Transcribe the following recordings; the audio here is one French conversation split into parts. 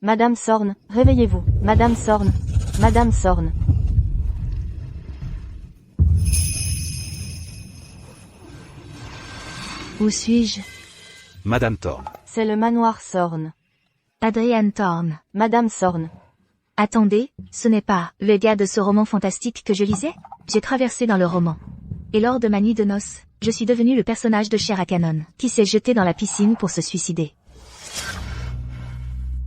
Madame Sorn, réveillez-vous. Madame Sorn. Madame Sorn. Où suis-je? Madame Thorne. C'est le manoir Sorn. Adrian Thorne. Madame Sorn. Attendez, ce n'est pas le gars de ce roman fantastique que je lisais? J'ai traversé dans le roman. Et lors de ma nuit de noces, je suis devenu le personnage de Chair à Canon, qui s'est jeté dans la piscine pour se suicider.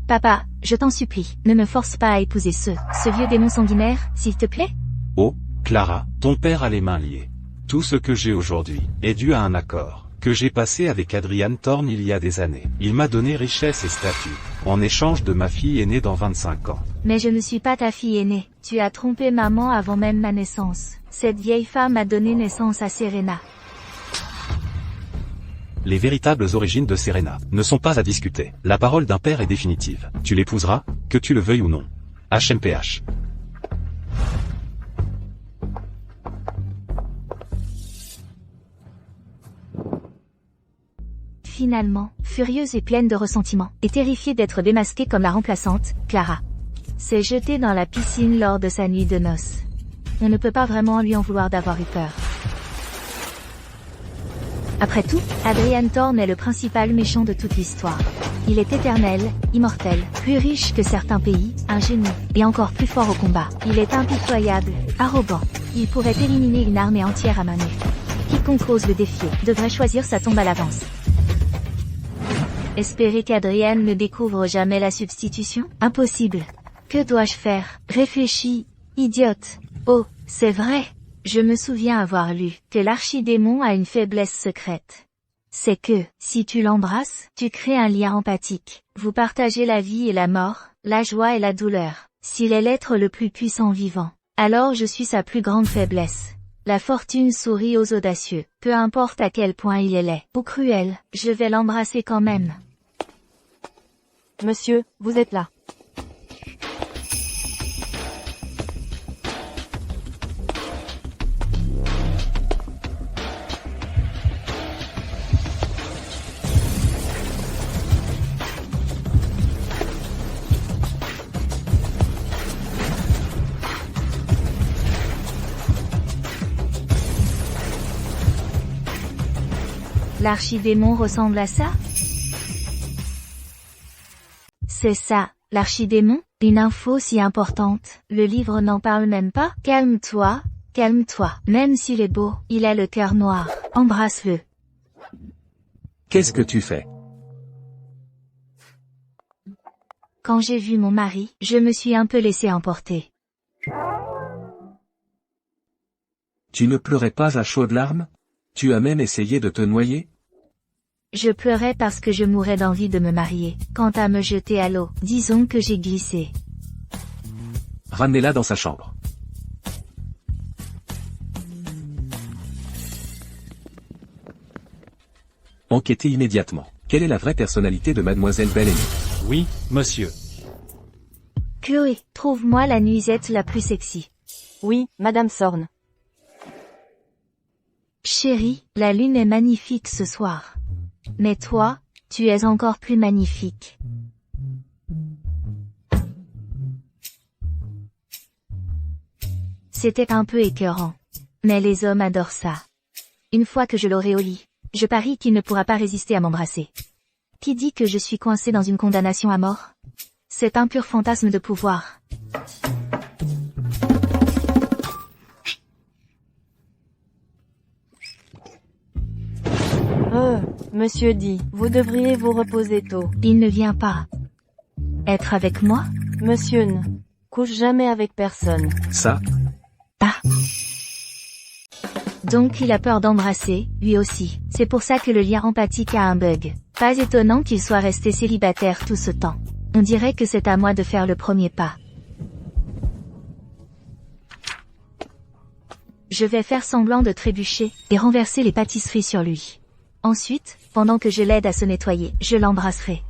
Papa, je t'en supplie, ne me force pas à épouser ce vieux démon sanguinaire, s'il te plaît? Oh, Clara, ton père a les mains liées. Tout ce que j'ai aujourd'hui est dû à un accord que j'ai passé avec Adrian Thorne il y a des années. Il m'a donné richesse et statut, en échange de ma fille aînée dans 25 ans. Mais je ne suis pas ta fille aînée. Tu as trompé maman avant même ma naissance. Cette vieille femme a donné naissance à Serena. Les véritables origines de Serena ne sont pas à discuter. La parole d'un père est définitive. Tu l'épouseras, que tu le veuilles ou non. HMPH. Finalement, furieuse et pleine de ressentiment, et terrifiée d'être démasquée comme la remplaçante, Clara s'est jetée dans la piscine lors de sa nuit de noces. On ne peut pas vraiment lui en vouloir d'avoir eu peur. Après tout, Adrian Thorne est le principal méchant de toute l'histoire. Il est éternel, immortel, plus riche que certains pays, un génie, et encore plus fort au combat. Il est impitoyable, arrogant. Il pourrait éliminer une armée entière à main nue. Quiconque ose le défier devrait choisir sa tombe à l'avance. Espérer qu'Adrian ne découvre jamais la substitution? Impossible. Que dois-je faire? Réfléchis, idiote. Oh, c'est vrai. Je me souviens avoir lu que l'archidémon a une faiblesse secrète. C'est que, si tu l'embrasses, tu crées un lien empathique. Vous partagez la vie et la mort, la joie et la douleur. S'il est l'être le plus puissant vivant, alors je suis sa plus grande faiblesse. La fortune sourit aux audacieux. Peu importe à quel point il est laid ou cruel, je vais l'embrasser quand même. Monsieur, vous êtes là. L'archidémon ressemble à ça? C'est ça, l'archidémon? Une info si importante, le livre n'en parle même pas? Calme-toi, calme-toi. Même s'il est beau, il a le cœur noir. Embrasse-le. Qu'est-ce que tu fais? Quand j'ai vu mon mari, je me suis un peu laissé emporter. Tu ne pleurais pas à chaudes larmes? Tu as même essayé de te noyer? Je pleurais parce que je mourais d'envie de me marier. Quant à me jeter à l'eau, disons que j'ai glissé. Ramenez-la dans sa chambre. Enquêtez immédiatement. Quelle est la vraie personnalité de Mademoiselle Bellamy? Oui, monsieur. Chloé, trouve-moi la nuisette la plus sexy. Oui, Madame Sorn. Chérie, la lune est magnifique ce soir. Mais toi, tu es encore plus magnifique. C'était un peu écœurant. Mais les hommes adorent ça. Une fois que je l'aurai au lit, je parie qu'il ne pourra pas résister à m'embrasser. Qui dit que je suis coincée dans une condamnation à mort? C'est un pur fantasme de pouvoir. Monsieur dit, vous devriez vous reposer tôt. Il ne vient pas être avec moi? Monsieur ne couche jamais avec personne. Ça? Ah. Donc il a peur d'embrasser, lui aussi. C'est pour ça que le lien empathique a un bug. Pas étonnant qu'il soit resté célibataire tout ce temps. On dirait que c'est à moi de faire le premier pas. Je vais faire semblant de trébucher, et renverser les pâtisseries sur lui. Ensuite, pendant que je l'aide à se nettoyer, je l'embrasserai.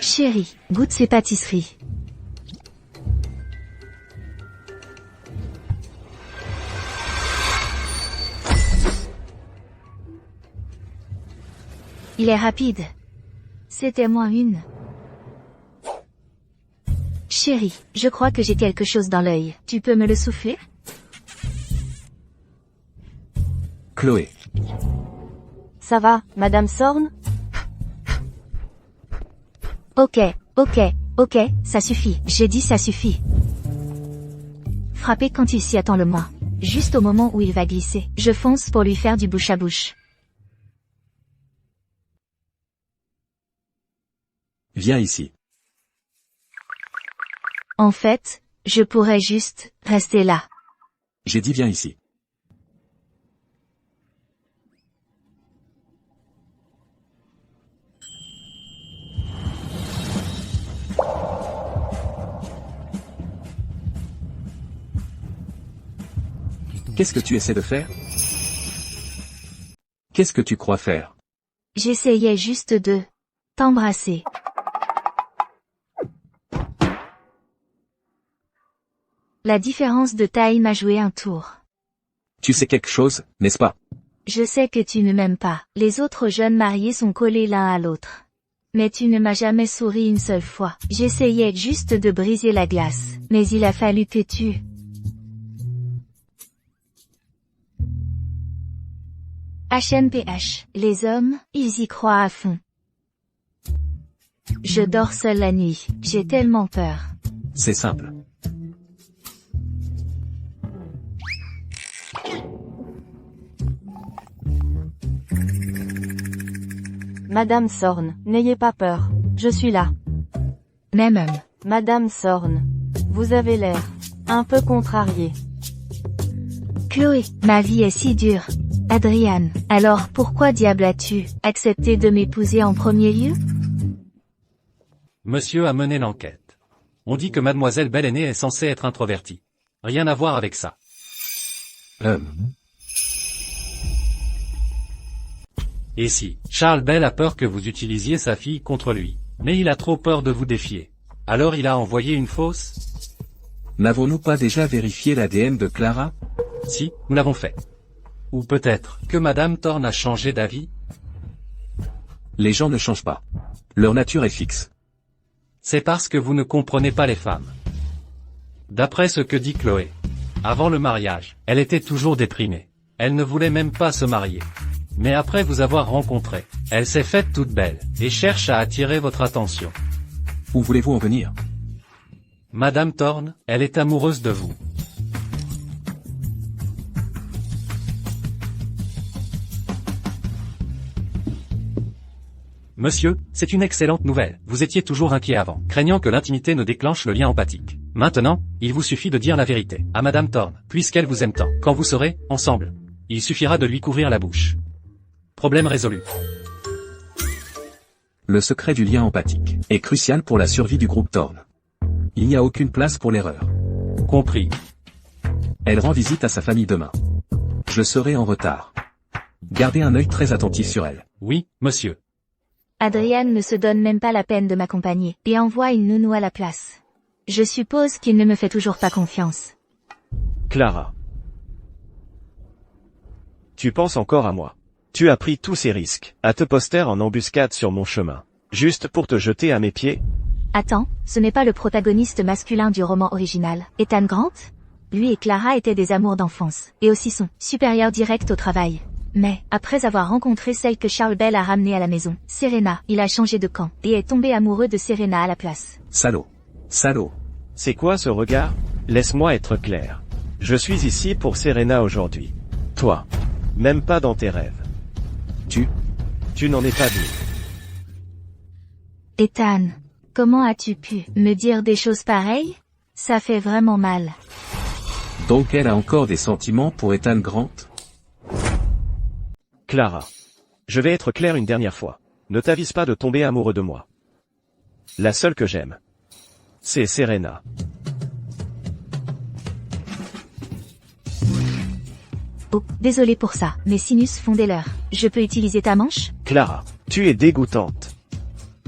Chérie, goûte ces pâtisseries. Il est rapide. C'était moins une. Chérie, je crois que j'ai quelque chose dans l'œil. Tu peux me le souffler? Chloé. Ça va, Madame Sorn? Ok, ça suffit. J'ai dit ça suffit. Frappez quand il s'y attend le moins. Juste au moment où il va glisser. Je fonce pour lui faire du bouche à bouche. Viens ici. En fait, je pourrais juste rester là. J'ai dit viens ici. Qu'est-ce que tu essaies de faire? Qu'est-ce que tu crois faire? J'essayais juste de t'embrasser. La différence de taille m'a joué un tour. Tu sais quelque chose, n'est-ce pas? Je sais que tu ne m'aimes pas. Les autres jeunes mariés sont collés l'un à l'autre. Mais tu ne m'as jamais souri une seule fois. J'essayais juste de briser la glace. Mais il a fallu que tu... HNPH. Les hommes, ils y croient à fond. Je dors seule la nuit. J'ai tellement peur. C'est simple. Madame Sorn, n'ayez pas peur. Je suis là. Même homme. Madame Sorn. Vous avez l'air un peu contrariée. Chloé, ma vie est si dure. Adrian, alors pourquoi diable as-tu accepté de m'épouser en premier lieu? Monsieur a mené l'enquête. On dit que mademoiselle Bel-Aînée est censée être introvertie. Rien à voir avec ça. Et si, Charles Bell a peur que vous utilisiez sa fille contre lui. Mais il a trop peur de vous défier. Alors il a envoyé une fausse? N'avons-nous pas déjà vérifié l'ADN de Clara? Si, nous l'avons fait. Ou peut-être que Madame Thorne a changé d'avis? Les gens ne changent pas. Leur nature est fixe. C'est parce que vous ne comprenez pas les femmes. D'après ce que dit Chloé. Avant le mariage, elle était toujours déprimée. Elle ne voulait même pas se marier. Mais après vous avoir rencontré, elle s'est faite toute belle, et cherche à attirer votre attention. Où voulez-vous en venir? Madame Thorne, elle est amoureuse de vous. Monsieur, c'est une excellente nouvelle. Vous étiez toujours inquiet avant, craignant que l'intimité ne déclenche le lien empathique. Maintenant, il vous suffit de dire la vérité à Madame Thorne, puisqu'elle vous aime tant. Quand vous serez ensemble, il suffira de lui couvrir la bouche. Problème résolu. Le secret du lien empathique est crucial pour la survie du groupe Thorne. Il n'y a aucune place pour l'erreur. Compris. Elle rend visite à sa famille demain. Je serai en retard. Gardez un œil très attentif sur elle. Oui, monsieur. Adrian ne se donne même pas la peine de m'accompagner, et envoie une nounou à la place. Je suppose qu'il ne me fait toujours pas confiance. Clara. Tu penses encore à moi. Tu as pris tous ces risques, à te poster en embuscade sur mon chemin. Juste pour te jeter à mes pieds? Attends, ce n'est pas le protagoniste masculin du roman original, Ethan Grant? Lui et Clara étaient des amours d'enfance, et aussi son supérieur direct au travail. Mais, après avoir rencontré celle que Charles Bell a ramenée à la maison, Serena, il a changé de camp, et est tombé amoureux de Serena à la place. Salaud. Salaud. C'est quoi ce regard? Laisse-moi être clair. Je suis ici pour Serena aujourd'hui. Toi. Même pas dans tes rêves. Tu n'en es pas digne. Ethan, comment as-tu pu me dire des choses pareilles? Ça fait vraiment mal. Donc elle a encore des sentiments pour Ethan Grant? Clara. Je vais être clair une dernière fois. Ne t'avise pas de tomber amoureux de moi. La seule que j'aime, c'est Serena. Oh, désolé pour ça, mes sinus font des leurs. Je peux utiliser ta manche? Clara, tu es dégoûtante.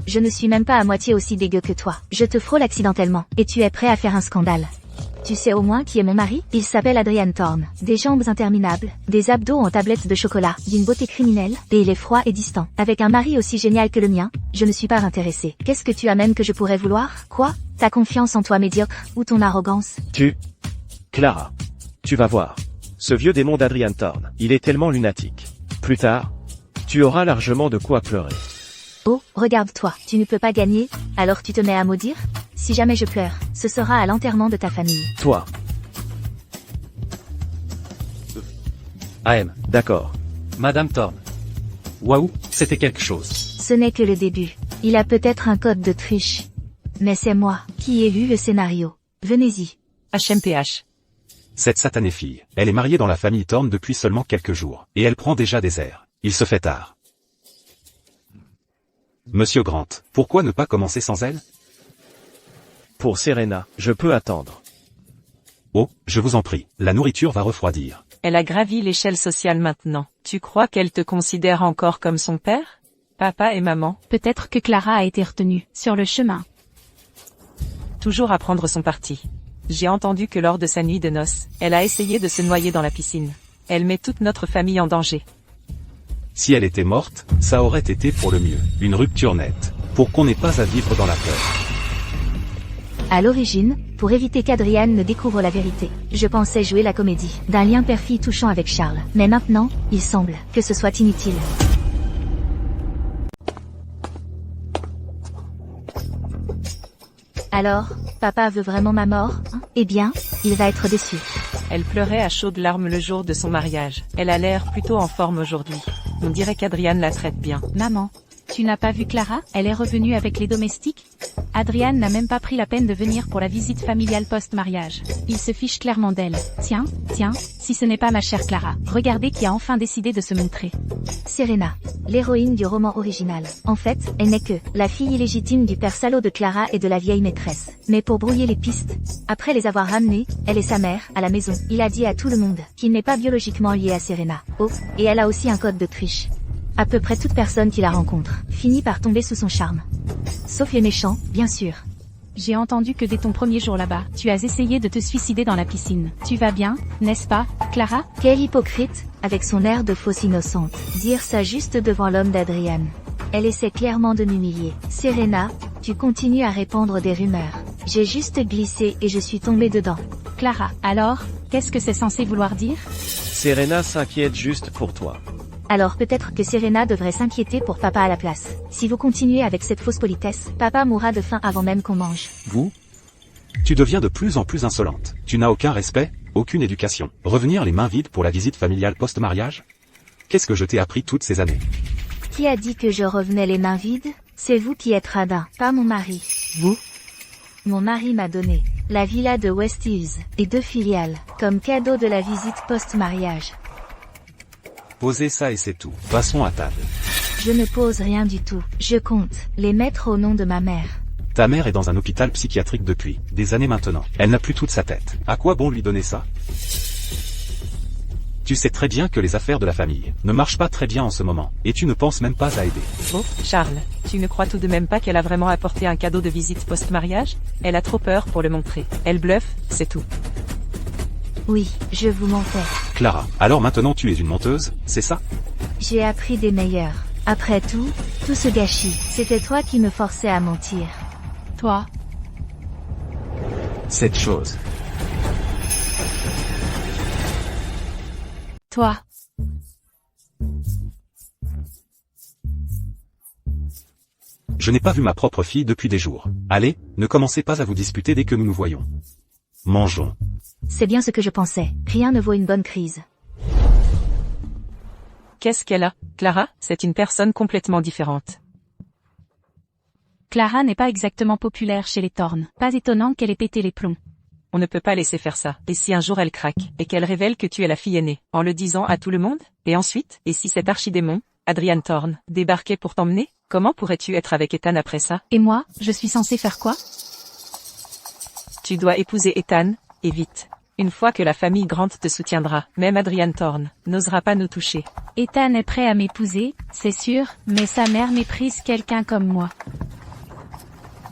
Je ne suis même pas à moitié aussi dégueu que toi. Je te frôle accidentellement, et tu es prêt à faire un scandale. Tu sais au moins qui est mon mari? Il s'appelle Adrian Thorne. Des jambes interminables, des abdos en tablettes de chocolat, d'une beauté criminelle, et il est froid et distant. Avec un mari aussi génial que le mien, je ne suis pas intéressée. Qu'est-ce que tu amènes que je pourrais vouloir? Quoi? Ta confiance en toi médiocre, ou ton arrogance? Clara. Tu vas voir. Ce vieux démon d'Adrian Thorne, il est tellement lunatique. Plus tard, tu auras largement de quoi pleurer. Oh, regarde-toi, tu ne peux pas gagner, alors tu te mets à maudire? Si jamais je pleure, ce sera à l'enterrement de ta famille. Toi. AM. D'accord. Madame Thorne. Waouh, c'était quelque chose. Ce n'est que le début. Il a peut-être un code de triche. Mais c'est moi qui ai lu le scénario. Venez-y. HMPH. Cette satanée fille, elle est mariée dans la famille Thorne depuis seulement quelques jours, et elle prend déjà des airs. Il se fait tard. Monsieur Grant, pourquoi ne pas commencer sans elle? Pour Serena, je peux attendre. Oh, je vous en prie, la nourriture va refroidir. Elle a gravi l'échelle sociale maintenant. Tu crois qu'elle te considère encore comme son père? Papa et maman? Peut-être que Clara a été retenue, sur le chemin. Toujours à prendre son parti. J'ai entendu que lors de sa nuit de noces, elle a essayé de se noyer dans la piscine. Elle met toute notre famille en danger. Si elle était morte, ça aurait été pour le mieux. Une rupture nette. Pour qu'on n'ait pas à vivre dans la peur. À l'origine, pour éviter qu'Adrian ne découvre la vérité, je pensais jouer la comédie d'un lien père-fille touchant avec Charles. Mais maintenant, il semble que ce soit inutile. Alors, papa veut vraiment ma mort, hein? Eh bien, il va être déçu. Elle pleurait à chaudes larmes le jour de son mariage. Elle a l'air plutôt en forme aujourd'hui. On dirait qu'Adrian la traite bien. Maman, tu n'as pas vu Clara? Elle est revenue avec les domestiques? Adrian n'a même pas pris la peine de venir pour la visite familiale post-mariage. Il se fiche clairement d'elle. Tiens, si ce n'est pas ma chère Clara, regardez qui a enfin décidé de se montrer. Serena, l'héroïne du roman original. En fait, elle n'est que la fille illégitime du père salaud de Clara et de la vieille maîtresse. Mais pour brouiller les pistes, après les avoir ramenés, elle et sa mère, à la maison, il a dit à tout le monde qu'il n'est pas biologiquement lié à Serena. Oh, et elle a aussi un code de triche. À peu près toute personne qui la rencontre finit par tomber sous son charme. Sauf les méchants, bien sûr. J'ai entendu que dès ton premier jour là-bas, tu as essayé de te suicider dans la piscine. Tu vas bien, n'est-ce pas, Clara? Quel hypocrite, avec son air de fausse innocente. Dire ça juste devant l'homme d'Adrian. Elle essaie clairement de m'humilier. Serena, tu continues à répandre des rumeurs. J'ai juste glissé et je suis tombée dedans. Clara, alors, qu'est-ce que c'est censé vouloir dire? Serena s'inquiète juste pour toi. Alors peut-être que Serena devrait s'inquiéter pour papa à la place. Si vous continuez avec cette fausse politesse, papa mourra de faim avant même qu'on mange. Vous? Tu deviens de plus en plus insolente. Tu n'as aucun respect, aucune éducation. Revenir les mains vides pour la visite familiale post-mariage? Qu'est-ce que je t'ai appris toutes ces années? Qui a dit que je revenais les mains vides? C'est vous qui êtes radin, pas mon mari. Vous? Mon mari m'a donné la villa de West Hills et 2 filiales, comme cadeau de la visite post-mariage. Posez ça et c'est tout. Passons à table. Je ne pose rien du tout. Je compte les mettre au nom de ma mère. Ta mère est dans un hôpital psychiatrique depuis des années maintenant. Elle n'a plus toute sa tête. À quoi bon lui donner ça? Tu sais très bien que les affaires de la famille ne marchent pas très bien en ce moment, et tu ne penses même pas à aider. Oh, Charles, tu ne crois tout de même pas qu'elle a vraiment apporté un cadeau de visite post-mariage? Elle a trop peur pour le montrer. Elle bluffe, c'est tout. Oui, je vous mentais. Clara, alors maintenant tu es une menteuse, c'est ça? J'ai appris des meilleurs. Après tout ce gâchis, c'était toi qui me forçais à mentir. Toi. Cette chose. Toi. Je n'ai pas vu ma propre fille depuis des jours. Allez, ne commencez pas à vous disputer dès que nous nous voyons. Mangeons. C'est bien ce que je pensais. Rien ne vaut une bonne crise. Qu'est-ce qu'elle a? Clara, c'est une personne complètement différente. Clara n'est pas exactement populaire chez les Thorne. Pas étonnant qu'elle ait pété les plombs. On ne peut pas laisser faire ça. Et si un jour elle craque, et qu'elle révèle que tu es la fille aînée, en le disant à tout le monde? Et ensuite, et si cet archidémon, Adrian Thorne, débarquait pour t'emmener? Comment pourrais-tu être avec Ethan après ça? Et moi, je suis censée faire quoi? Tu dois épouser Ethan, et vite. Une fois que la famille Grant te soutiendra, même Adrian Thorne n'osera pas nous toucher. Ethan est prêt à m'épouser, c'est sûr, mais sa mère méprise quelqu'un comme moi.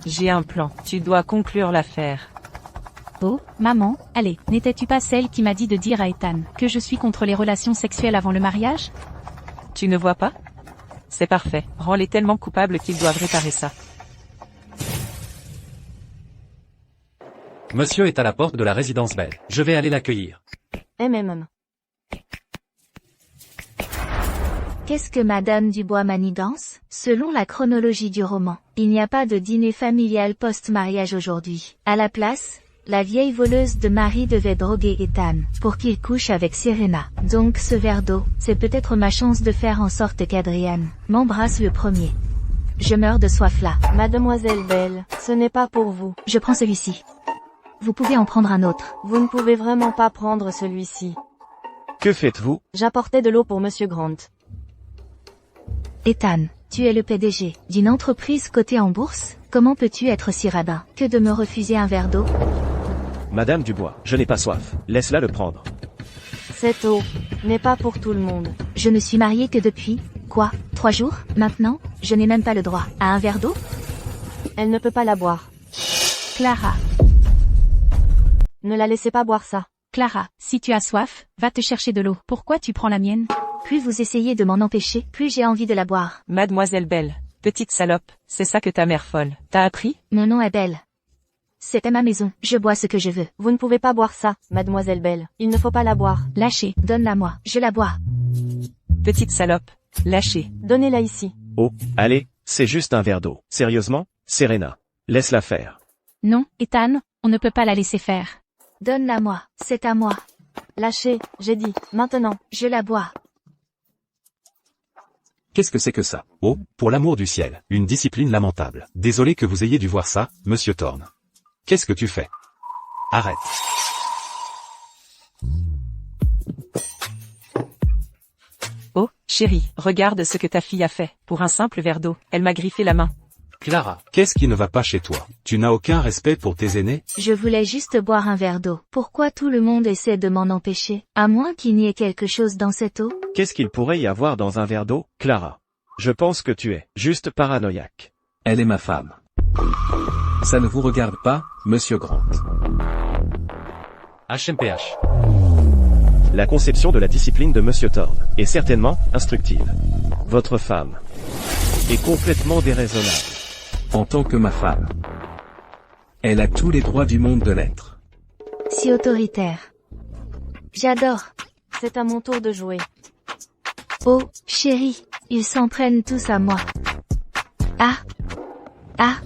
J'ai un plan. Tu dois conclure l'affaire. Oh, maman, allez, n'étais-tu pas celle qui m'a dit de dire à Ethan que je suis contre les relations sexuelles avant le mariage? Tu ne vois pas? C'est parfait, rends-les tellement coupables qu'ils doivent réparer ça. Monsieur est à la porte de la résidence Bell. Je vais aller l'accueillir. MMM. Qu'est-ce que Madame Dubois manigance? Selon la chronologie du roman, il n'y a pas de dîner familial post-mariage aujourd'hui. À la place, la vieille voleuse de Marie devait droguer Ethan pour qu'il couche avec Serena. Donc ce verre d'eau, c'est peut-être ma chance de faire en sorte qu'Adrian m'embrasse le premier. Je meurs de soif là. Mademoiselle Bell, ce n'est pas pour vous. Je prends celui-ci. Vous pouvez en prendre un autre. Vous ne pouvez vraiment pas prendre celui-ci. Que faites-vous? J'apportais de l'eau pour Monsieur Grant. Ethan, tu es le PDG d'une entreprise cotée en bourse? Comment peux-tu être si radin que de me refuser un verre d'eau? Madame Dubois, je n'ai pas soif. Laisse-la le prendre. Cette eau n'est pas pour tout le monde. Je ne suis mariée que depuis, 3 jours? Maintenant, je n'ai même pas le droit à un verre d'eau? Elle ne peut pas la boire. Clara, Ne la laissez pas boire ça. Clara, si tu as soif, va te chercher de l'eau. Pourquoi tu prends la mienne? Plus vous essayez de m'en empêcher, plus j'ai envie de la boire. Mademoiselle Bell, petite salope, c'est ça que ta mère folle t'a appris? Mon nom est Belle. C'est à ma maison, je bois ce que je veux. Vous ne pouvez pas boire ça, Mademoiselle Bell. Il ne faut pas la boire. Lâchez. Donne-la-moi, je la bois. Petite salope, lâchez. Donnez-la ici. Oh, allez, c'est juste un verre d'eau. Sérieusement, Serena, laisse-la faire. Non, Ethan, on ne peut pas la laisser faire. Donne-la-moi, c'est à moi. Lâchez, j'ai dit, maintenant. Je la bois. Qu'est-ce que c'est que ça? Oh, pour l'amour du ciel, une discipline lamentable. Désolé que vous ayez dû voir ça, Monsieur Thorne. Qu'est-ce que tu fais? Arrête. Oh, chérie, regarde ce que ta fille a fait. Pour un simple verre d'eau, elle m'a griffé la main. Clara, qu'est-ce qui ne va pas chez toi? Tu n'as aucun respect pour tes aînés? Je voulais juste boire un verre d'eau. Pourquoi tout le monde essaie de m'en empêcher? À moins qu'il n'y ait quelque chose dans cette eau? Qu'est-ce qu'il pourrait y avoir dans un verre d'eau, Clara? Je pense que tu es juste paranoïaque. Elle est ma femme. Ça ne vous regarde pas, Monsieur Grant. HMPH. La conception de la discipline de Monsieur Thorne est certainement instructive. Votre femme est complètement déraisonnable. En tant que ma femme. Elle a tous les droits du monde de l'être. Si autoritaire. J'adore. C'est à mon tour de jouer. Oh, chérie, ils s'en prennent tous à moi. Ah. Ah.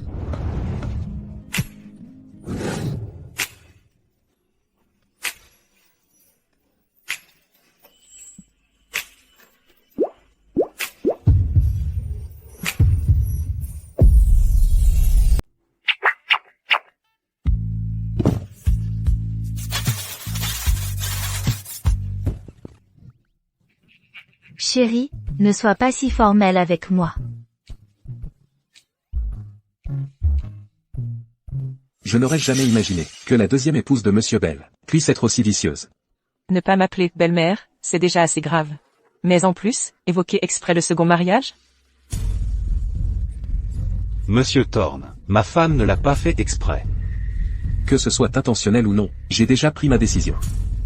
Chérie, ne sois pas si formelle avec moi. Je n'aurais jamais imaginé que la deuxième épouse de Monsieur Bell puisse être aussi vicieuse. Ne pas m'appeler belle-mère, c'est déjà assez grave. Mais en plus, évoquer exprès le second mariage? Monsieur Thorne, ma femme ne l'a pas fait exprès. Que ce soit intentionnel ou non, j'ai déjà pris ma décision.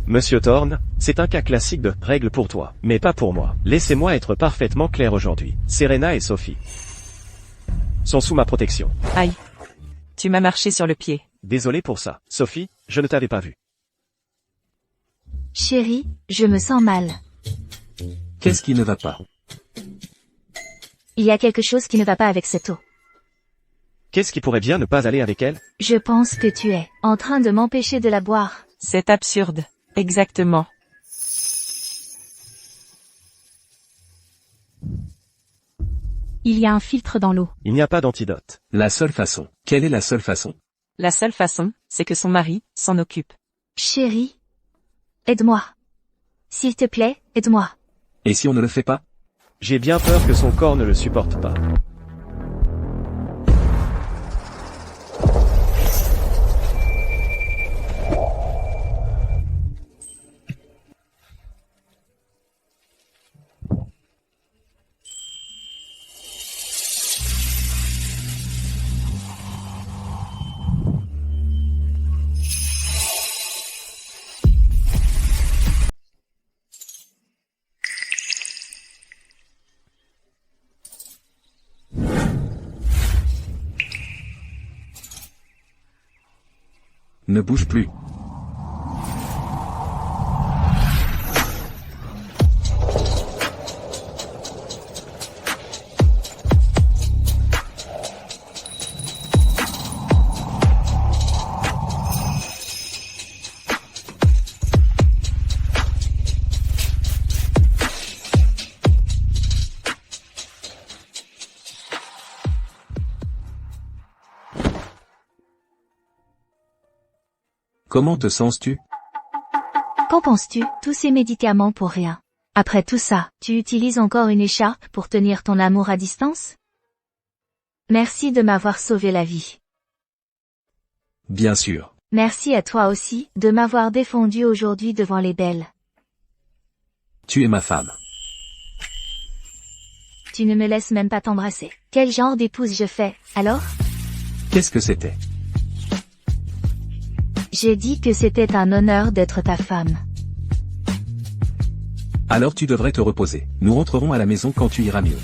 Monsieur Thorne, c'est un cas classique de règle pour toi, mais pas pour moi. Laissez-moi être parfaitement clair aujourd'hui. Serena et Sophie sont sous ma protection. Aïe. Tu m'as marché sur le pied. Désolé pour ça. Sophie, je ne t'avais pas vu. Chérie, je me sens mal. Qu'est-ce qui ne va pas? Il y a quelque chose qui ne va pas avec cette eau. Qu'est-ce qui pourrait bien ne pas aller avec elle? Je pense que tu es en train de m'empêcher de la boire. C'est absurde. Exactement. Il y a un filtre dans l'eau. Il n'y a pas d'antidote. La seule façon. Quelle est la seule façon? La seule façon, c'est que son mari s'en occupe. Chérie, aide-moi. S'il te plaît, aide-moi. Et si on ne le fait pas? J'ai bien peur que son corps ne le supporte pas. Ne bouge plus. Comment te sens-tu? Qu'en penses-tu? Tous ces médicaments pour rien. Après tout ça, tu utilises encore une écharpe pour tenir ton amour à distance? Merci de m'avoir sauvé la vie. Bien sûr. Merci à toi aussi, de m'avoir défendu aujourd'hui devant les belles. Tu es ma femme. Tu ne me laisses même pas t'embrasser. Quel genre d'épouse je fais, alors? Qu'est-ce que c'était? J'ai dit que c'était un honneur d'être ta femme. Alors tu devrais te reposer. Nous rentrerons à la maison quand tu iras mieux.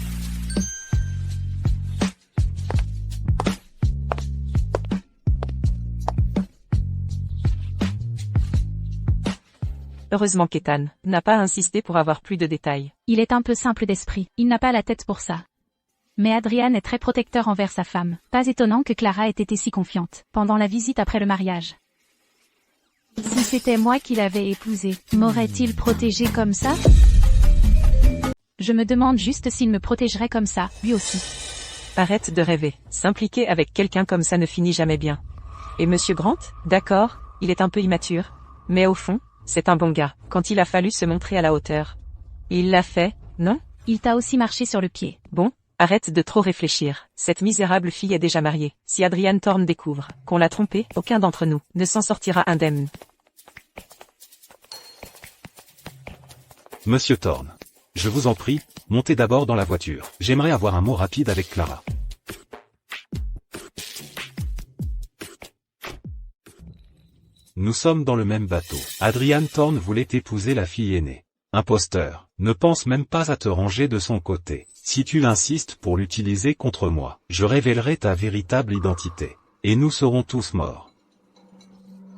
Heureusement qu'Ethan n'a pas insisté pour avoir plus de détails. Il est un peu simple d'esprit, il n'a pas la tête pour ça. Mais Adrian est très protecteur envers sa femme. Pas étonnant que Clara ait été si confiante, pendant la visite après le mariage. Si c'était moi qui l'avais épousé, m'aurait-il protégé comme ça? Je me demande juste s'il me protégerait comme ça, lui aussi. Arrête de rêver. S'impliquer avec quelqu'un comme ça ne finit jamais bien. Et Monsieur Grant, d'accord, il est un peu immature. Mais au fond, c'est un bon gars, quand il a fallu se montrer à la hauteur. Il l'a fait, non? Il t'a aussi marché sur le pied. Bon, arrête de trop réfléchir. Cette misérable fille est déjà mariée. Si Adrian Thorne découvre qu'on l'a trompée, aucun d'entre nous ne s'en sortira indemne. Monsieur Thorne. Je vous en prie, montez d'abord dans la voiture. J'aimerais avoir un mot rapide avec Clara. Nous sommes dans le même bateau. Adrian Thorne voulait épouser la fille aînée. Imposteur, ne pense même pas à te ranger de son côté. Si tu l'insistes pour l'utiliser contre moi, je révélerai ta véritable identité. Et nous serons tous morts.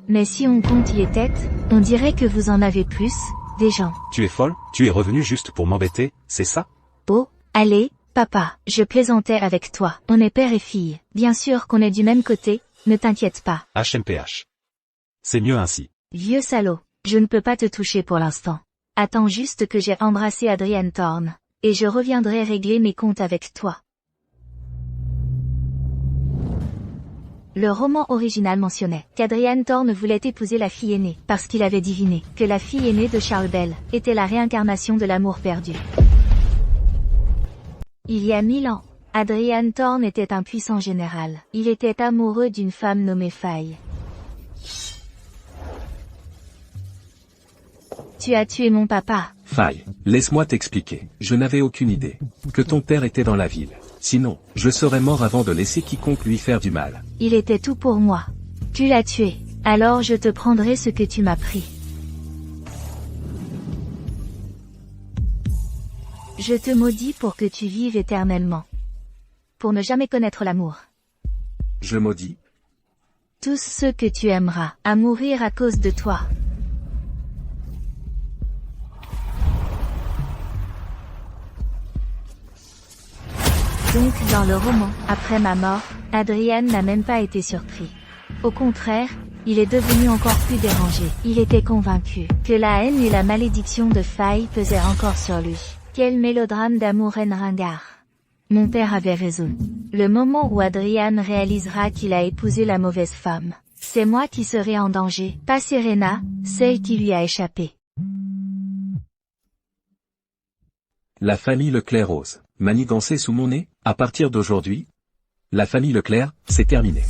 Mais si on compte les têtes, on dirait que vous en avez plus, des gens. Tu es folle? Tu es revenu juste pour m'embêter, c'est ça? Oh, allez, papa, je plaisantais avec toi. On est père et fille. Bien sûr qu'on est du même côté, ne t'inquiète pas. HMPH. C'est mieux ainsi. Vieux salaud, je ne peux pas te toucher pour l'instant. Attends juste que j'ai embrassé Adrian Thorne, et je reviendrai régler mes comptes avec toi. Le roman original mentionnait qu'Adrian Thorne voulait épouser la fille aînée, parce qu'il avait deviné que la fille aînée de Charles Bell était la réincarnation de l'amour perdu. Il y a 1000 ans, Adrian Thorne était un puissant général. Il était amoureux d'une femme nommée Faye. Tu as tué mon papa. Faye, laisse-moi t'expliquer. Je n'avais aucune idée que ton père était dans la ville. Sinon, je serais mort avant de laisser quiconque lui faire du mal. Il était tout pour moi. Tu l'as tué. Alors je te prendrai ce que tu m'as pris. Je te maudis pour que tu vives éternellement. Pour ne jamais connaître l'amour. Je maudis. Tous ceux que tu aimeras, à mourir à cause de toi. Donc dans le roman, après ma mort, Adrian n'a même pas été surpris. Au contraire, il est devenu encore plus dérangé. Il était convaincu que la haine et la malédiction de Faye pesaient encore sur lui. Quel mélodrame d'amour ringard. Mon père avait raison. Le moment où Adrian réalisera qu'il a épousé la mauvaise femme, c'est moi qui serai en danger, pas Serena, celle qui lui a échappé. La famille Leclerc-Rose. Manigancée sous mon nez, à partir d'aujourd'hui, la famille Leclerc, c'est terminé.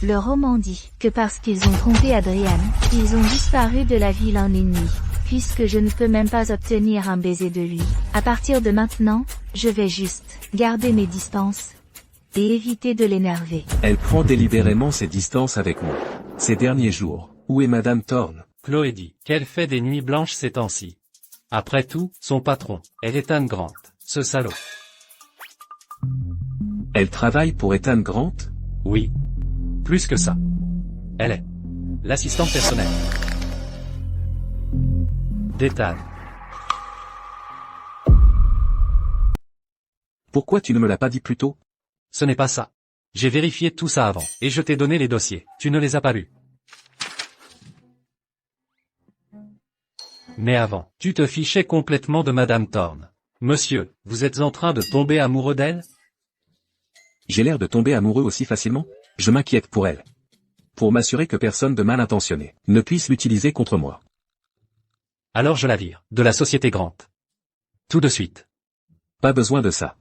Le roman dit que parce qu'ils ont trompé Adrian, ils ont disparu de la ville en une nuit. Puisque je ne peux même pas obtenir un baiser de lui. À partir de maintenant, je vais juste garder mes distances et éviter de l'énerver. Elle prend délibérément ses distances avec moi. Ces derniers jours, où est Madame Thorne? Chloé dit qu'elle fait des nuits blanches ces temps-ci. Après tout, son patron, elle est Ethan Grant, ce salaud. Elle travaille pour Ethan Grant? Oui. Plus que ça. Elle est l'assistante personnelle d'Ethan. Pourquoi tu ne me l'as pas dit plus tôt? Ce n'est pas ça. J'ai vérifié tout ça avant, et je t'ai donné les dossiers. Tu ne les as pas lus. Mais avant, tu te fichais complètement de Madame Thorne. Monsieur, vous êtes en train de tomber amoureux d'elle? J'ai l'air de tomber amoureux aussi facilement? Je m'inquiète pour elle. Pour m'assurer que personne de mal intentionné ne puisse l'utiliser contre moi. Alors je la vire, de la société Grant. Tout de suite. Pas besoin de ça.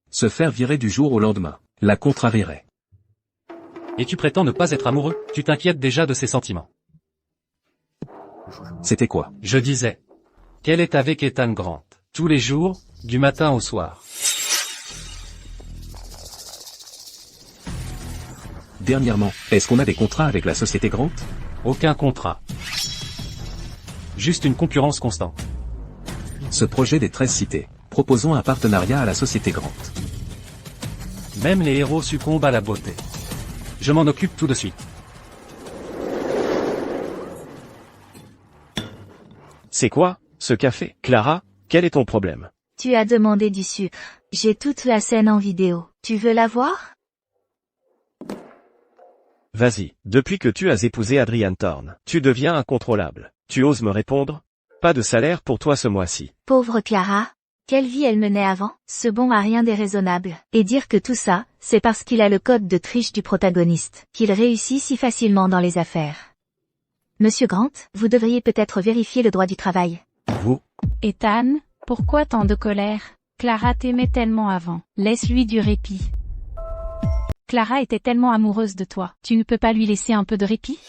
Se faire virer du jour au lendemain la contrarierait. Et tu prétends ne pas être amoureux? Tu t'inquiètes déjà de ses sentiments. C'était quoi? Je disais qu'elle est avec Ethan Grant, tous les jours, du matin au soir. Dernièrement, est-ce qu'on a des contrats avec la société Grant? Aucun contrat. Juste une concurrence constante. Ce projet des 13 cités, proposons un partenariat à la société Grant. Même les héros succombent à la beauté. Je m'en occupe tout de suite. C'est quoi, ce café? Clara, quel est ton problème? Tu as demandé du sucre. J'ai toute la scène en vidéo. Tu veux la voir? Vas-y, depuis que tu as épousé Adrian Thorne, tu deviens incontrôlable. Tu oses me répondre? Pas de salaire pour toi ce mois-ci. Pauvre Clara. Quelle vie elle menait avant? Ce bon a rien déraisonnable. Et dire que tout ça, c'est parce qu'il a le code de triche du protagoniste, qu'il réussit si facilement dans les affaires. Monsieur Grant, vous devriez peut-être vérifier le droit du travail. Vous? Ethan, pourquoi tant de colère? Clara t'aimait tellement avant. Laisse-lui du répit. Clara était tellement amoureuse de toi. Tu ne peux pas lui laisser un peu de répit?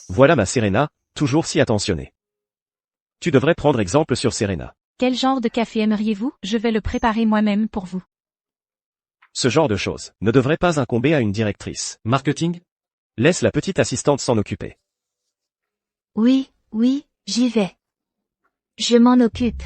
Voilà ma Serena, toujours si attentionnée. Tu devrais prendre exemple sur Serena. Quel genre de café aimeriez-vous? Je vais le préparer moi-même pour vous. Ce genre de choses ne devrait pas incomber à une directrice. Marketing? Laisse la petite assistante s'en occuper. Oui, j'y vais. Je m'en occupe.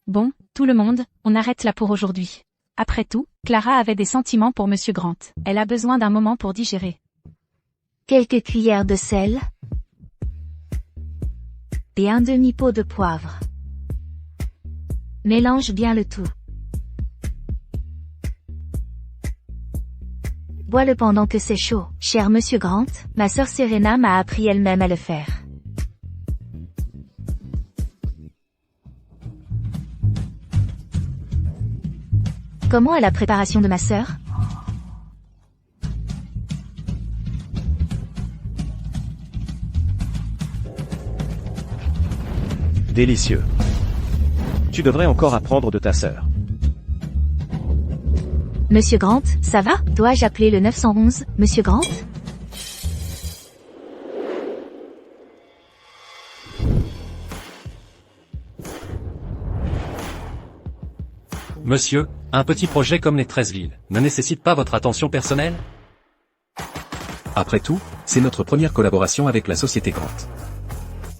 Bon, tout le monde, on arrête là pour aujourd'hui. Après tout, Clara avait des sentiments pour Monsieur Grant. Elle a besoin d'un moment pour digérer. Quelques cuillères de sel. Et un demi-pot de poivre. Mélange bien le tout. Bois-le pendant que c'est chaud. Cher Monsieur Grant, ma sœur Serena m'a appris elle-même à le faire. Comment est la préparation de ma sœur? Délicieux. Tu devrais encore apprendre de ta sœur. Monsieur Grant, ça va? Dois-je appeler le 911, Monsieur Grant? Monsieur, un petit projet comme les 13 villes ne nécessite pas votre attention personnelle? Après tout, c'est notre première collaboration avec la société Grant.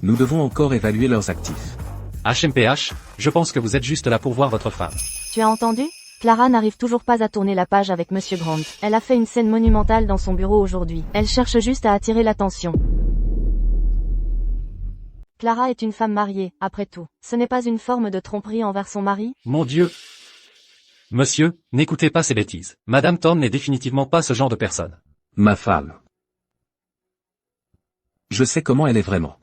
Nous devons encore évaluer leurs actifs. HMPH, je pense que vous êtes juste là pour voir votre femme. Tu as entendu? Clara n'arrive toujours pas à tourner la page avec Monsieur Grant. Elle a fait une scène monumentale dans son bureau aujourd'hui. Elle cherche juste à attirer l'attention. Clara est une femme mariée, après tout. Ce n'est pas une forme de tromperie envers son mari? Mon Dieu! Monsieur, n'écoutez pas ces bêtises. Madame Thorne n'est définitivement pas ce genre de personne. Ma femme. Je sais comment elle est vraiment.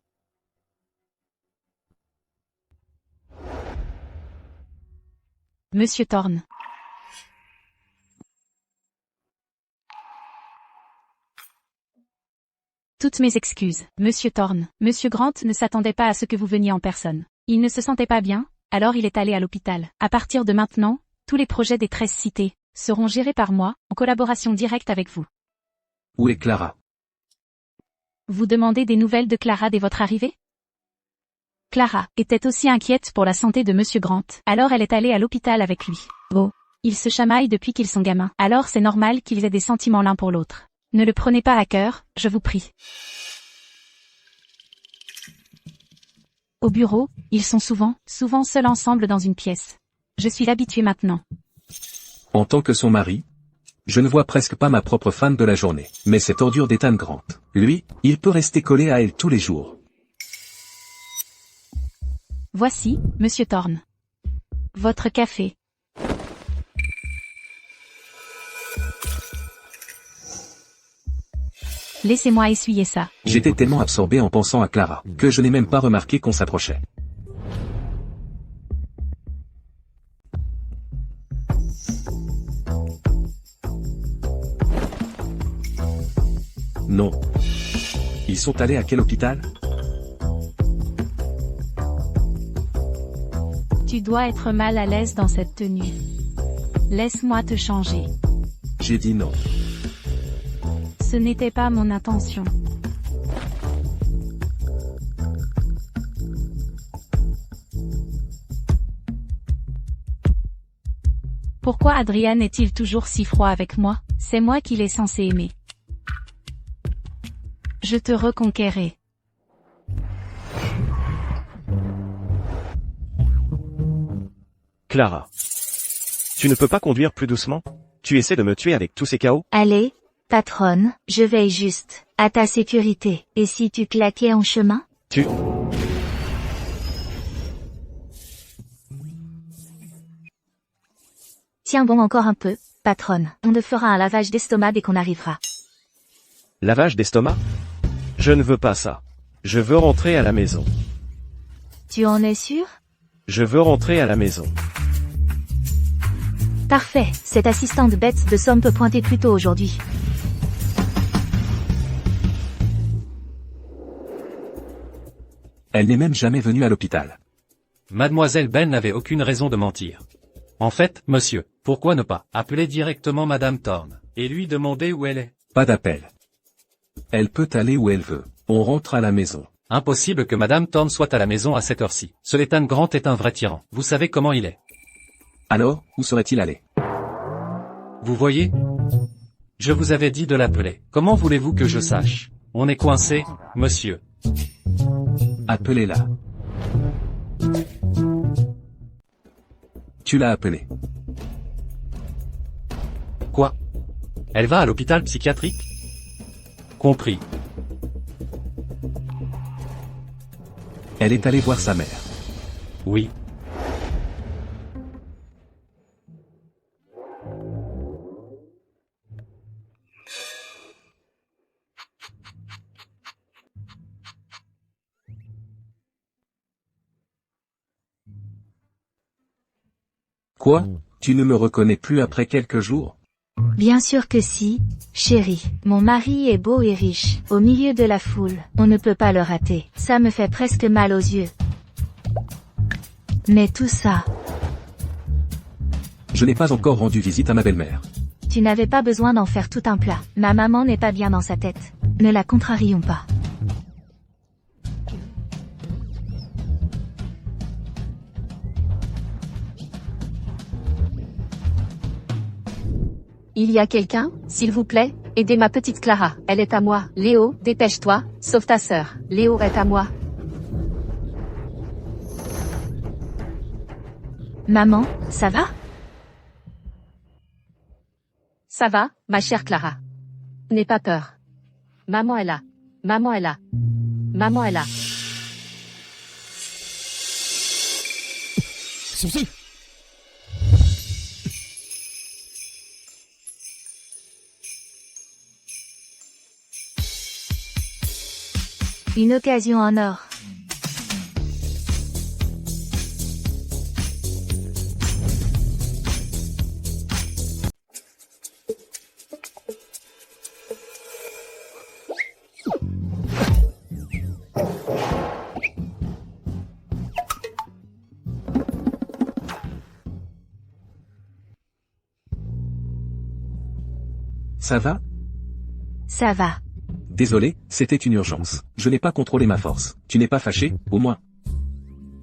Monsieur Thorne. Toutes mes excuses, Monsieur Thorne. Monsieur Grant ne s'attendait pas à ce que vous veniez en personne. Il ne se sentait pas bien, alors il est allé à l'hôpital. À partir de maintenant, tous les projets des 13 cités seront gérés par moi, en collaboration directe avec vous. Où est Clara? Vous demandez des nouvelles de Clara dès votre arrivée? Clara était aussi inquiète pour la santé de Monsieur Grant, alors elle est allée à l'hôpital avec lui. Oh. Ils se chamaillent depuis qu'ils sont gamins, alors c'est normal qu'ils aient des sentiments l'un pour l'autre. Ne le prenez pas à cœur, je vous prie. Au bureau, ils sont souvent seuls ensemble dans une pièce. Je suis habituée maintenant. En tant que son mari, je ne vois presque pas ma propre femme de la journée. Mais cette ordure d'Ethan Grant, lui, il peut rester collé à elle tous les jours. Voici, Monsieur Thorne. Votre café. Laissez-moi essuyer ça. J'étais tellement absorbé en pensant à Clara, que je n'ai même pas remarqué qu'on s'approchait. Non. Ils sont allés à quel hôpital? Tu dois être mal à l'aise dans cette tenue. Laisse-moi te changer. J'ai dit non. Ce n'était pas mon intention. Pourquoi Adrian est-il toujours si froid avec moi? C'est moi qu'il est censé aimer. Je te reconquérai. Clara. Tu ne peux pas conduire plus doucement? Tu essaies de me tuer avec tous ces chaos? Allez, patronne, je veille juste à ta sécurité. Et si tu claquais en chemin? Tu... Tiens bon encore un peu, patronne. On te fera un lavage d'estomac dès qu'on arrivera. Lavage d'estomac? Je ne veux pas ça. Je veux rentrer à la maison. Tu en es sûr? Je veux rentrer à la maison. Parfait, cette assistante bête de somme peut pointer plus tôt aujourd'hui. Elle n'est même jamais venue à l'hôpital. Mademoiselle Bell n'avait aucune raison de mentir. En fait, monsieur, pourquoi ne pas appeler directement Madame Thorne et lui demander où elle est? Pas d'appel. Elle peut aller où elle veut. On rentre à la maison. Impossible que Madame Thorne soit à la maison à cette heure-ci. Ce Ethan Grant est un vrai tyran. Vous savez comment il est. Alors, où serait-il allé? Vous voyez? Je vous avais dit de l'appeler. Comment voulez-vous que je sache? On est coincé, monsieur. Appelez-la. Tu l'as appelée. Quoi? Elle va à l'hôpital psychiatrique? Compris. Elle est allée voir sa mère. Oui. Quoi? Tu ne me reconnais plus après quelques jours? Bien sûr que si, chérie. Mon mari est beau et riche. Au milieu de la foule, on ne peut pas le rater. Ça me fait presque mal aux yeux. Mais tout ça, Je n'ai pas encore rendu visite à ma belle-mère. tu n'avais pas besoin d'en faire tout un plat. Ma maman n'est pas bien dans sa tête. Ne la contrarions pas. Il y a quelqu'un, s'il vous plaît? Aidez ma petite Clara, elle est à moi. Léo, dépêche-toi, sauve ta sœur. Léo est à moi. Maman, ça va? Ça va, ma chère Clara? N'aie pas peur. Maman est là. Maman est là. Maman est là. Une occasion en or. Ça va? Ça va. Désolé, c'était une urgence. Je n'ai pas contrôlé ma force. Tu n'es pas fâché, au moins?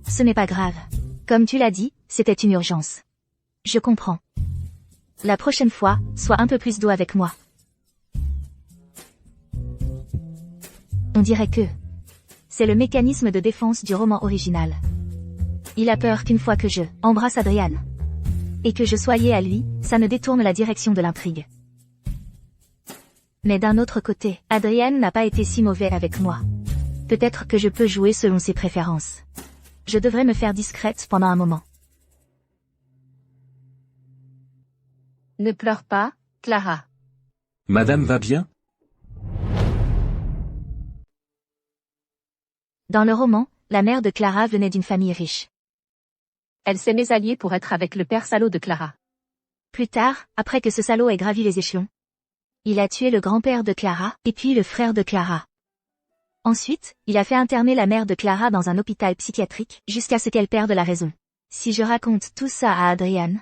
Ce n'est pas grave. Comme tu l'as dit, c'était une urgence. Je comprends. La prochaine fois, sois un peu plus doux avec moi. On dirait que C'est le mécanisme de défense du roman original. Il a peur qu'une fois que je embrasse Adrian et que je sois lié à lui, ça ne détourne la direction de l'intrigue. Mais d'un autre côté, Adrian n'a pas été si mauvais avec moi. Peut-être que je peux jouer selon ses préférences. Je devrais me faire discrète pendant un moment. Ne pleure pas, Clara. Madame va bien? Dans le roman, la mère de Clara venait d'une famille riche. Elle s'est mésalliée pour être avec le père salaud de Clara. Plus tard, après que ce salaud ait gravi les échelons, il a tué le grand-père de Clara, et puis le frère de Clara. Ensuite, il a fait interner la mère de Clara dans un hôpital psychiatrique, jusqu'à ce qu'elle perde la raison. Si je raconte tout ça à Adrian,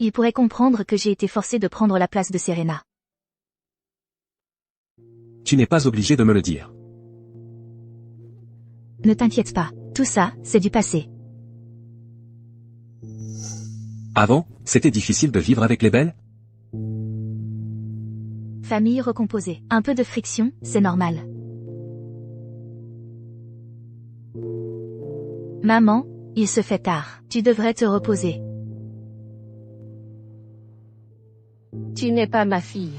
il pourrait comprendre que j'ai été forcée de prendre la place de Serena. Tu n'es pas obligé de me le dire. Ne t'inquiète pas, tout ça, c'est du passé. Avant, c'était difficile de vivre avec les belles? Famille recomposée. Un peu de friction, c'est normal. Maman, il se fait tard. Tu devrais te reposer. Tu n'es pas ma fille.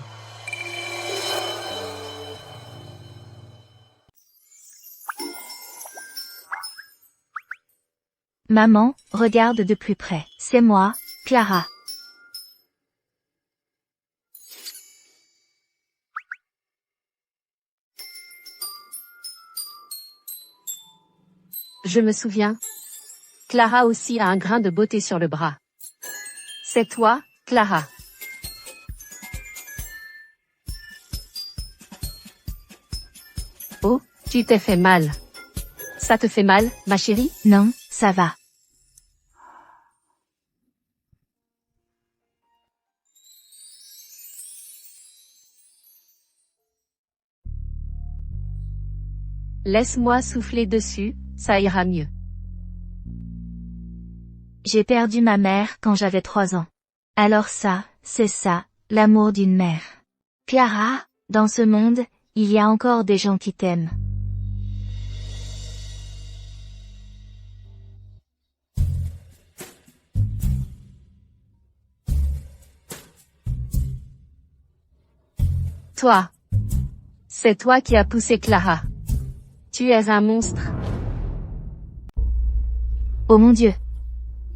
Maman, regarde de plus près. C'est moi, Clara. Je me souviens. Clara aussi a un grain de beauté sur le bras. C'est toi, Clara. Oh, tu t'es fait mal. Ça te fait mal, ma chérie? Non, ça va. Laisse-moi souffler dessus, ça ira mieux. J'ai perdu ma mère quand j'avais 3 ans. Alors ça, c'est ça, l'amour d'une mère. Clara, dans ce monde, il y a encore des gens qui t'aiment. Toi. C'est toi qui as poussé Clara. Tu es un monstre. Oh mon Dieu.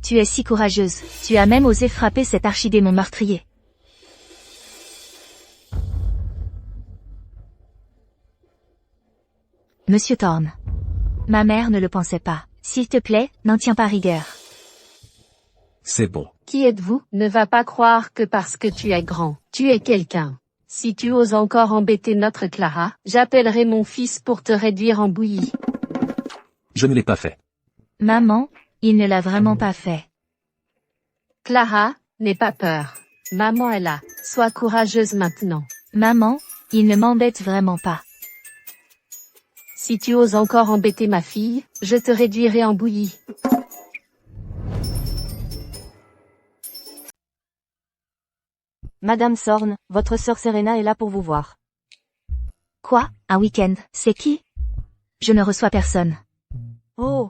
Tu es si courageuse, tu as même osé frapper cet archidémon meurtrier. Monsieur Thorne. Ma mère ne le pensait pas. S'il te plaît, n'en tiens pas rigueur. C'est bon. Qui êtes-vous? Ne va pas croire que parce que tu es grand, tu es quelqu'un. Si tu oses encore embêter notre Clara, j'appellerai mon fils pour te réduire en bouillie. Je ne l'ai pas fait. Maman, il ne l'a vraiment pas fait. Clara, n'aie pas peur. Maman est là. Sois courageuse maintenant. Maman, il ne m'embête vraiment pas. Si tu oses encore embêter ma fille, je te réduirai en bouillie. Madame Thorne, votre sœur Serena est là pour vous voir. Quoi? Un week-end? C'est qui? Je ne reçois personne. Oh,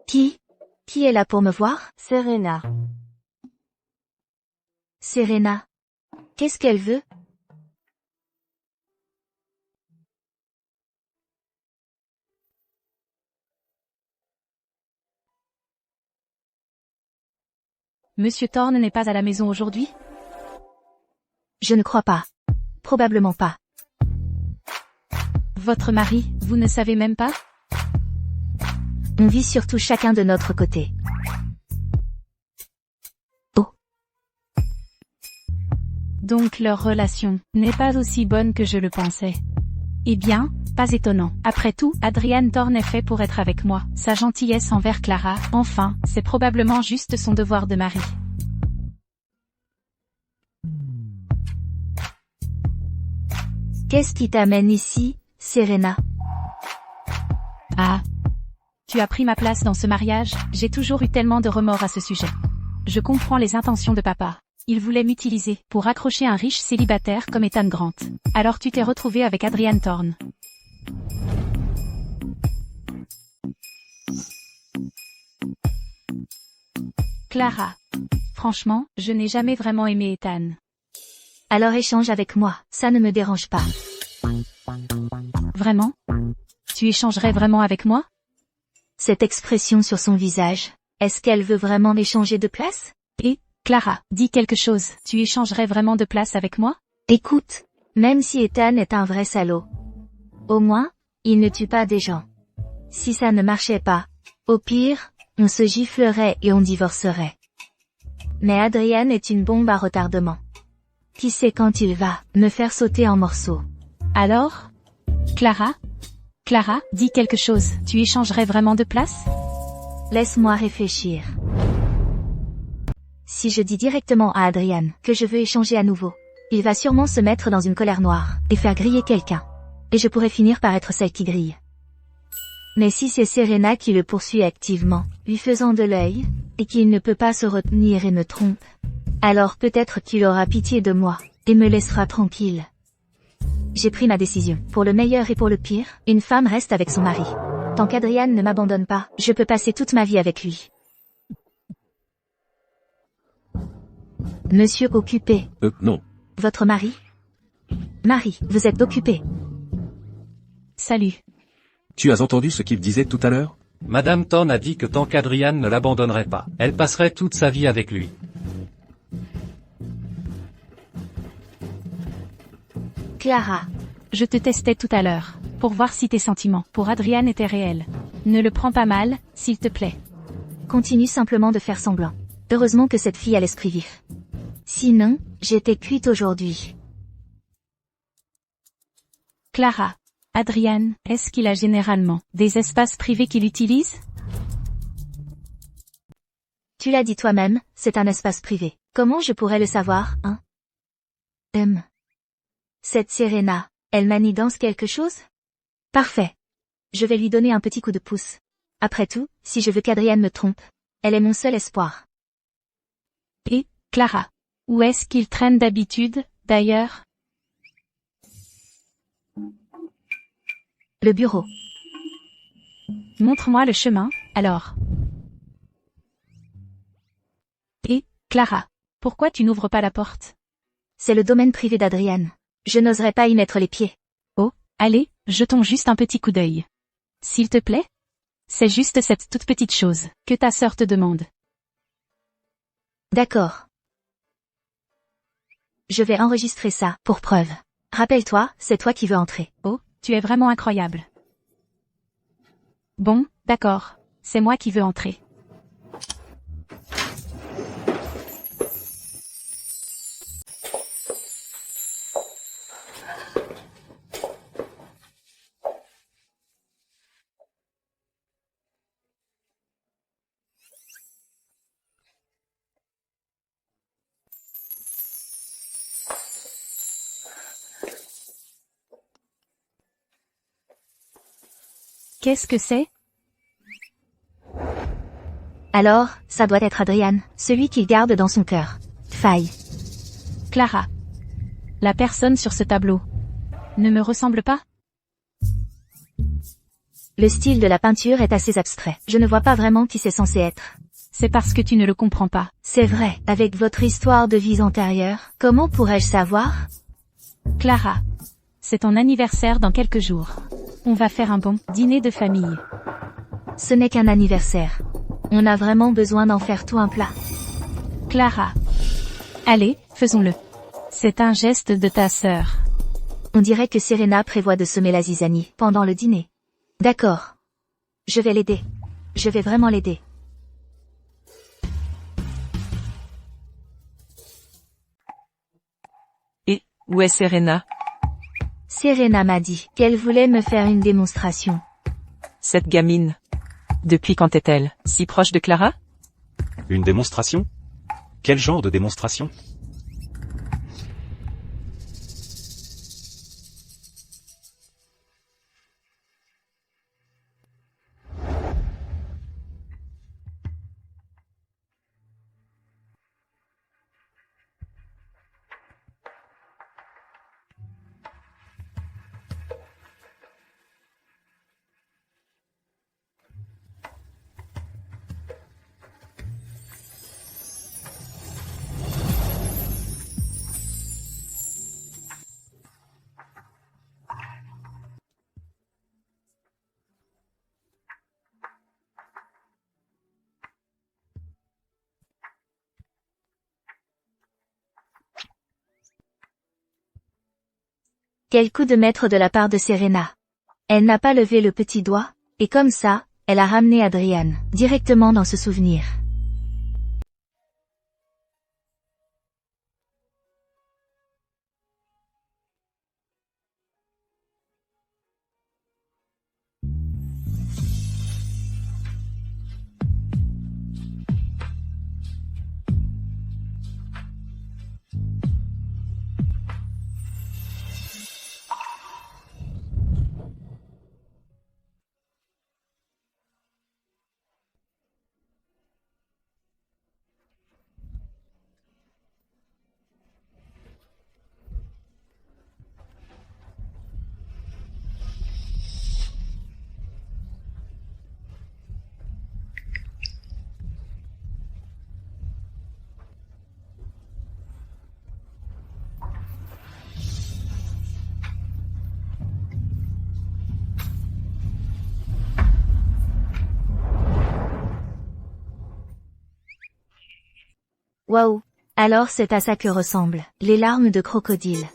Qui? Qui est là pour me voir? Serena. Serena. Qu'est-ce qu'elle veut? Monsieur Thorne n'est pas à la maison aujourd'hui? Je ne crois pas. Probablement pas. Votre mari, vous ne savez même pas? On vit surtout chacun de notre côté. Oh. Donc leur relation n'est pas aussi bonne que je le pensais. Eh bien, pas étonnant. Après tout, Adrian Thorne est fait pour être avec moi. Sa gentillesse envers Clara, enfin, c'est probablement juste son devoir de mari. Qu'est-ce qui t'amène ici, Serena? Ah. Tu as pris ma place dans ce mariage, j'ai toujours eu tellement de remords à ce sujet. Je comprends les intentions de papa. Il voulait m'utiliser pour accrocher un riche célibataire comme Ethan Grant. Alors tu t'es retrouvé avec Adrian Thorne. Clara. Franchement, je n'ai jamais vraiment aimé Ethan. Alors échange avec moi, ça ne me dérange pas. Vraiment? Tu échangerais vraiment avec moi? Cette expression sur son visage, est-ce qu'elle veut vraiment échanger de place? Et, Clara, dis quelque chose. Tu échangerais vraiment de place avec moi? Écoute, même si Ethan est un vrai salaud, au moins, il ne tue pas des gens. Si ça ne marchait pas, au pire, on se giflerait et on divorcerait. Mais Adrian est une bombe à retardement. Qui sait quand il va me faire sauter en morceaux? Alors? Clara? Clara, dis quelque chose. Tu échangerais vraiment de place? Laisse-moi réfléchir. Si je dis directement à Adrian que je veux échanger à nouveau, il va sûrement se mettre dans une colère noire et faire griller quelqu'un. Et je pourrais finir par être celle qui grille. Mais si c'est Serena qui le poursuit activement, lui faisant de l'œil, et qu'il ne peut pas se retenir et me trompe, alors peut-être qu'il aura pitié de moi, et me laissera tranquille. J'ai pris ma décision. Pour le meilleur et pour le pire, une femme reste avec son mari. Tant qu'Adrian ne m'abandonne pas, je peux passer toute ma vie avec lui. Monsieur occupé. Non. Votre mari? Marie, vous êtes occupé. Salut. Tu as entendu ce qu'il disait tout à l'heure? Madame Thorne a dit que tant qu'Adrian ne l'abandonnerait pas, elle passerait toute sa vie avec lui. Clara. Je te testais tout à l'heure, pour voir si tes sentiments pour Adrian étaient réels. Ne le prends pas mal, s'il te plaît. Continue simplement de faire semblant. Heureusement que cette fille a l'esprit vif. Sinon, j'étais cuite aujourd'hui. Clara. Adrian, est-ce qu'il a généralement des espaces privés qu'il utilise? Tu l'as dit toi-même, c'est un espace privé. Comment je pourrais le savoir, hein? Cette Serena, elle manigance quelque chose? Parfait. Je vais lui donner un petit coup de pouce. Après tout, si je veux qu'Adrian me trompe, elle est mon seul espoir. Et, Clara. Où est-ce qu'il traîne d'habitude, d'ailleurs? Le bureau. Montre-moi le chemin, alors. Et, Clara. Pourquoi tu n'ouvres pas la porte? C'est le domaine privé d'Adrian. Je n'oserais pas y mettre les pieds. Oh, allez, jetons juste un petit coup d'œil. S'il te plaît? C'est juste cette toute petite chose que ta sœur te demande. D'accord. Je vais enregistrer ça, pour preuve. Rappelle-toi, c'est toi qui veux entrer. Oh, tu es vraiment incroyable. Bon, d'accord. C'est moi qui veux entrer. Qu'est-ce que c'est? Alors, ça doit être Adrian, celui qu'il garde dans son cœur. Faille. Clara. La personne sur ce tableau ne me ressemble pas? Le style de la peinture est assez abstrait. Je ne vois pas vraiment qui c'est censé être. C'est parce que tu ne le comprends pas. C'est vrai, avec votre histoire de vie antérieure, comment pourrais-je savoir? Clara. C'est ton anniversaire dans quelques jours. On va faire un bon dîner de famille. Ce n'est qu'un anniversaire. On a vraiment besoin d'en faire tout un plat. Clara. Allez, faisons-le. C'est un geste de ta sœur. On dirait que Serena prévoit de semer la zizanie pendant le dîner. D'accord. Je vais l'aider. Je vais vraiment l'aider. Et, où est Serena? Serena m'a dit qu'elle voulait me faire une démonstration. Cette gamine. Depuis quand est-elle si proche de Clara? Une démonstration? Quel genre de démonstration? Quel coup de maître de la part de Serena. Elle n'a pas levé le petit doigt, et comme ça, elle a ramené Adrian, directement dans ce souvenir. Waouh! Alors c'est à ça que ressemblent les larmes de crocodile.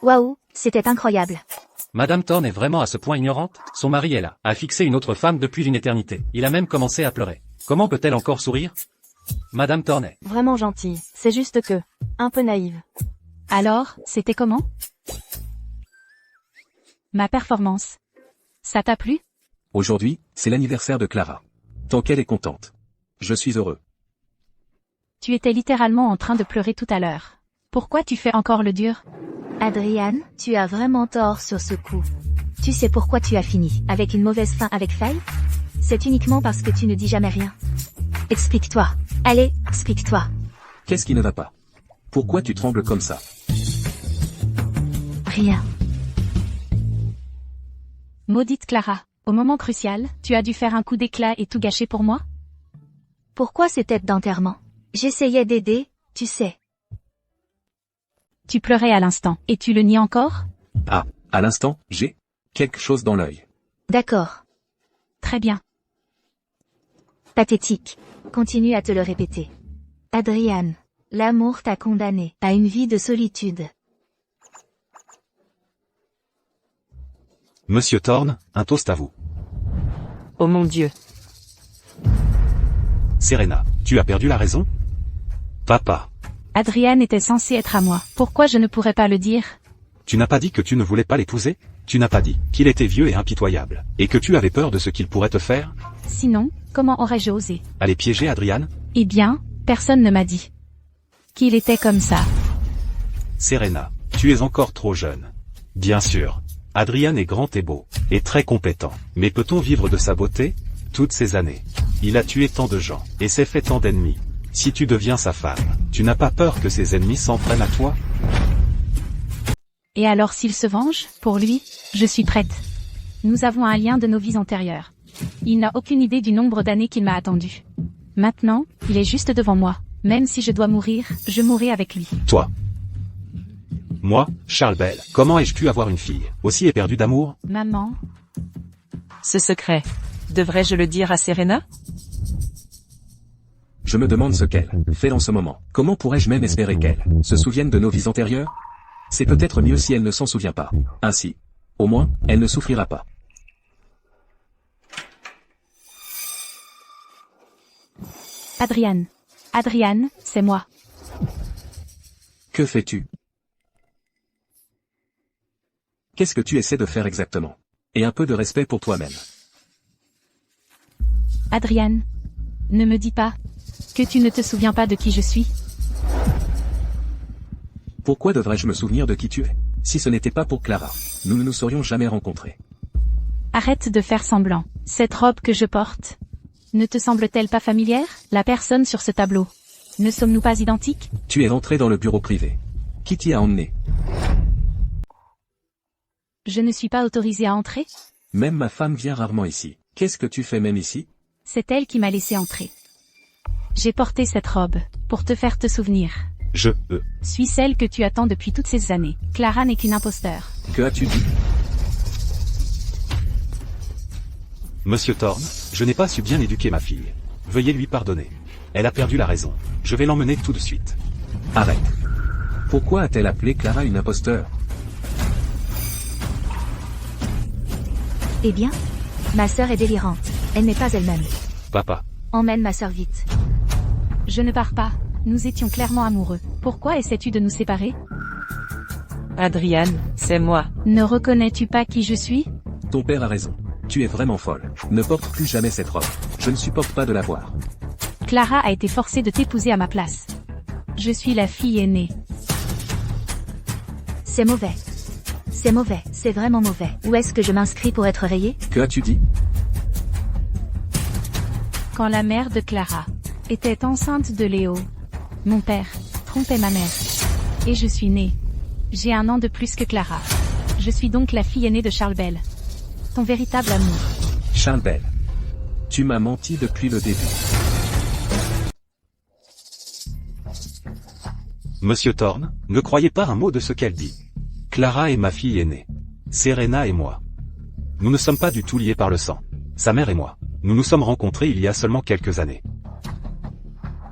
Waouh, c'était incroyable. Madame Thorne est vraiment à ce point ignorante? Son mari est là, a fixé une autre femme depuis une éternité. Il a même commencé à pleurer. Comment peut-elle encore sourire? Madame Thorne est Vraiment gentille, c'est juste que, un peu naïve. Alors, c'était comment? Ma performance. Ça t'a plu? Aujourd'hui, c'est l'anniversaire de Clara. Tant qu'elle est contente. Je suis heureux. Tu étais littéralement en train de pleurer tout à l'heure. Pourquoi tu fais encore le dur? Adrian, tu as vraiment tort sur ce coup. Tu sais pourquoi tu as fini avec une mauvaise fin avec Faye? C'est uniquement parce que tu ne dis jamais rien. Explique-toi. Allez, explique-toi. Qu'est-ce qui ne va pas? Pourquoi tu trembles comme ça? Rien. Maudite Clara, au moment crucial, tu as dû faire un coup d'éclat et tout gâcher pour moi? Pourquoi ces têtes d'enterrement? J'essayais d'aider, tu sais. Tu pleurais à l'instant, et tu le nies encore? Ah, à l'instant, j'ai quelque chose dans l'œil. D'accord. Très bien. Pathétique. Continue à te le répéter. Adrian, l'amour t'a condamné à une vie de solitude. Monsieur Thorne, un toast à vous. Oh mon Dieu. Serena, tu as perdu la raison? Papa, Adrian était censé être à moi. Pourquoi je ne pourrais pas le dire? tu n'as pas dit que tu ne voulais pas l'épouser? Tu n'as pas dit qu'il était vieux et impitoyable, et que tu avais peur de ce qu'il pourrait te faire? Sinon, comment aurais-je osé? Aller piéger Adrian? Eh bien, personne ne m'a dit qu'il était comme ça. Serena, tu es encore trop jeune. Bien sûr, Adrian est grand et beau, et très compétent. Mais peut-on vivre de sa beauté? Toutes ces années. Il a tué tant de gens, et s'est fait tant d'ennemis. Si tu deviens sa femme, tu n'as pas peur que ses ennemis s'en prennent à toi? Et alors s'il se venge, pour lui, je suis prête. Nous avons un lien de nos vies antérieures. Il n'a aucune idée du nombre d'années qu'il m'a attendu. Maintenant, il est juste devant moi. Même si je dois mourir, je mourrai avec lui. Toi. Moi, Charles Bell, comment ai-je pu avoir une fille aussi éperdue d'amour? Maman, Ce secret. Devrais-je le dire à Serena? Je me demande ce qu'elle fait en ce moment. Comment pourrais-je même espérer qu'elle se souvienne de nos vies antérieures? C'est peut-être mieux si elle ne s'en souvient pas. Ainsi, au moins, elle ne souffrira pas. Adrian. Adrian, c'est moi. Que fais-tu? Qu'est-ce que tu essaies de faire exactement? Et un peu de respect pour toi-même. Adrian. Ne me dis pas que tu ne te souviens pas de qui je suis. Pourquoi devrais-je me souvenir de qui tu es? Si ce n'était pas pour Clara, nous ne nous serions jamais rencontrés. Arrête de faire semblant. Cette robe que je porte, ne te semble-t-elle pas familière? La personne sur ce tableau. Ne sommes-nous pas identiques? Tu es entré dans le bureau privé. Qui t'y a emmené? Je ne suis pas autorisée à entrer? Même ma femme vient rarement ici. Qu'est-ce que tu fais même ici? C'est elle qui m'a laissé entrer. J'ai porté cette robe, pour te faire te souvenir. Suis celle que tu attends depuis toutes ces années. Clara n'est qu'une imposteur. Que as-tu dit? Monsieur Thorne, je n'ai pas su bien éduquer ma fille. Veuillez lui pardonner. Elle a perdu la raison. Je vais l'emmener tout de suite. Arrête. Pourquoi a-t-elle appelé Clara une imposteur? Eh bien? Ma sœur est délirante. Elle n'est pas elle-même. Papa. Emmène ma sœur vite. Je ne pars pas. Nous étions clairement amoureux. Pourquoi essaies-tu de nous séparer? Adrian, c'est moi. Ne reconnais-tu pas qui je suis? Ton père a raison. Tu es vraiment folle. Ne porte plus jamais cette robe. Je ne supporte pas de la voir. Clara a été forcée de t'épouser à ma place. Je suis la fille aînée. C'est mauvais. C'est mauvais. C'est vraiment mauvais. Où est-ce que je m'inscris pour être rayée? Que as-tu dit? Quand la mère de Clara était enceinte de Léo, mon père trompait ma mère. Et je suis née. J'ai 1 an de plus que Clara. Je suis donc la fille aînée de Charles Bell. Ton véritable amour. Charles Bell. Tu m'as menti depuis le début. Monsieur Thorne, ne croyez pas un mot de ce qu'elle dit. Clara est ma fille aînée. Serena et moi. Nous ne sommes pas du tout liés par le sang. Sa mère et moi. Nous nous sommes rencontrés il y a seulement quelques années.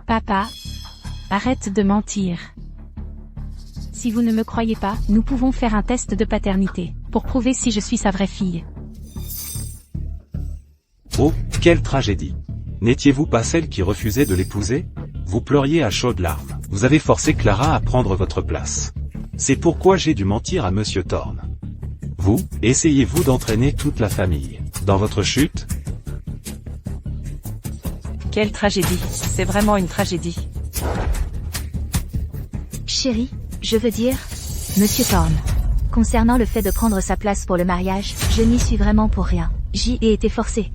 Papa, arrête de mentir. Si vous ne me croyez pas, nous pouvons faire un test de paternité, pour prouver si je suis sa vraie fille. Oh, quelle tragédie. N'étiez-vous pas celle qui refusait de l'épouser? Vous pleuriez à chaudes larmes. Vous avez forcé Clara à prendre votre place. C'est pourquoi j'ai dû mentir à Monsieur Thorne. Vous, essayez-vous d'entraîner toute la famille dans votre chute? Quelle tragédie. C'est vraiment une tragédie. Chérie, je veux dire, Monsieur Thorne. Concernant le fait de prendre sa place pour le mariage, je n'y suis vraiment pour rien. J'y ai été forcée.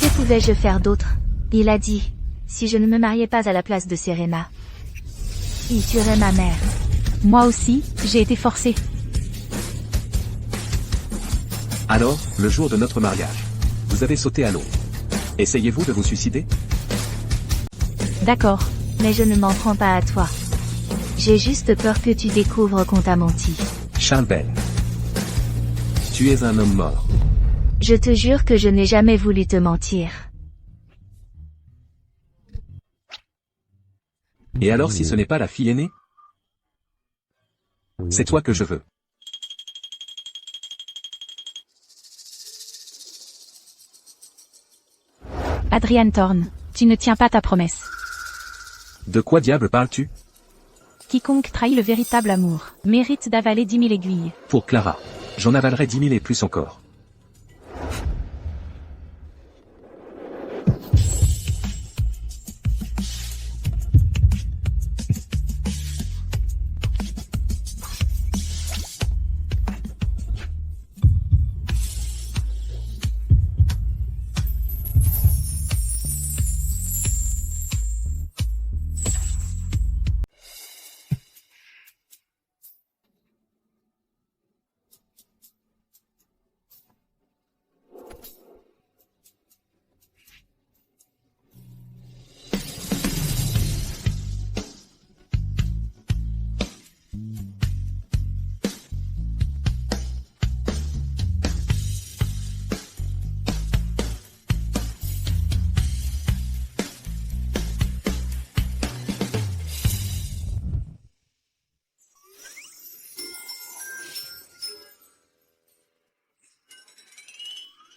Que pouvais-je faire d'autre? Il a dit, si je ne me mariais pas à la place de Serena, il tuerait ma mère. Moi aussi, j'ai été forcée. Alors, le jour de notre mariage, vous avez sauté à l'eau. Essayez-vous de vous suicider? D'accord. Mais je ne m'en prends pas à toi. J'ai juste peur que tu découvres qu'on t'a menti. Charles Bell. Tu es un homme mort. Je te jure que je n'ai jamais voulu te mentir. Et alors si ce n'est pas la fille aînée? C'est toi que je veux. Adrian Thorne, tu ne tiens pas ta promesse. De quoi diable parles-tu? Quiconque trahit le véritable amour mérite d'avaler 10 000 aiguilles. Pour Clara. J'en avalerai 10 000 et plus encore.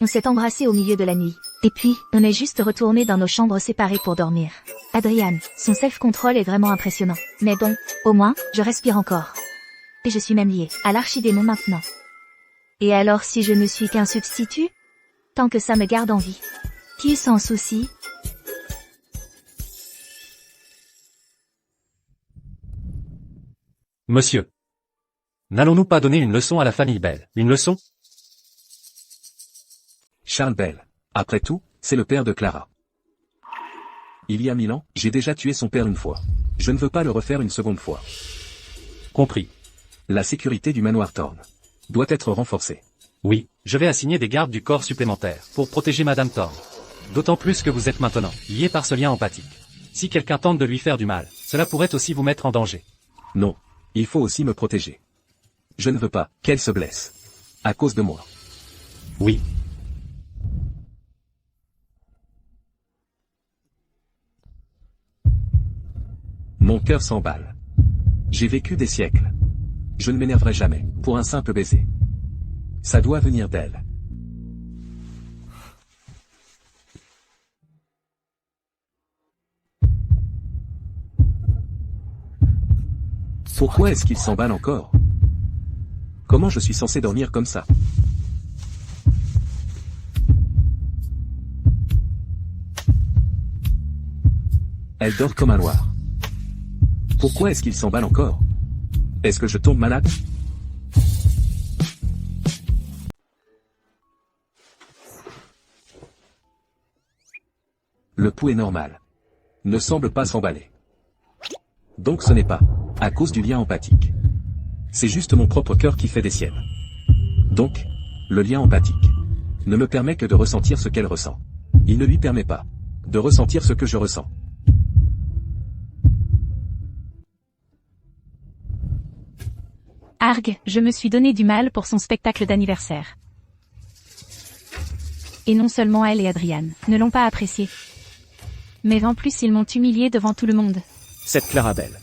On s'est embrassé au milieu de la nuit. Et puis, on est juste retourné dans nos chambres séparées pour dormir. Adrian, son self-control est vraiment impressionnant. Mais bon, au moins, je respire encore. Et je suis même liée à l'archidémon maintenant. Et alors si je ne suis qu'un substitut? Tant que ça me garde en vie. Qui s'en soucie? Monsieur. N'allons-nous pas donner une leçon à la famille Bell? Une leçon? Charles Bell. Après tout, c'est le père de Clara. Il y a 1000 ans, j'ai déjà tué son père une fois. Je ne veux pas le refaire une seconde fois. Compris. La sécurité du manoir Thorne doit être renforcée. Oui, je vais assigner des gardes du corps supplémentaires pour protéger Madame Thorne. D'autant plus que vous êtes maintenant lié par ce lien empathique. Si quelqu'un tente de lui faire du mal, cela pourrait aussi vous mettre en danger. Non. Il faut aussi me protéger. Je ne veux pas qu'elle se blesse. À cause de moi. Oui. Mon cœur s'emballe. J'ai vécu des siècles. Je ne m'énerverai jamais, pour un simple baiser. Ça doit venir d'elle. Pourquoi est-ce qu'il s'emballe encore? Comment je suis censé dormir comme ça? Elle dort comme un loir. Pourquoi est-ce qu'il s'emballe encore? Est-ce que je tombe malade? Le pouls est normal. Ne semble pas s'emballer. Donc ce n'est pas à cause du lien empathique. C'est juste mon propre cœur qui fait des siennes. Donc, le lien empathique ne me permet que de ressentir ce qu'elle ressent. Il ne lui permet pas de ressentir ce que je ressens. Arg, je me suis donné du mal pour son spectacle d'anniversaire. Et non seulement elle et Adrian ne l'ont pas apprécié. Mais en plus ils m'ont humilié devant tout le monde. Cette Clarabelle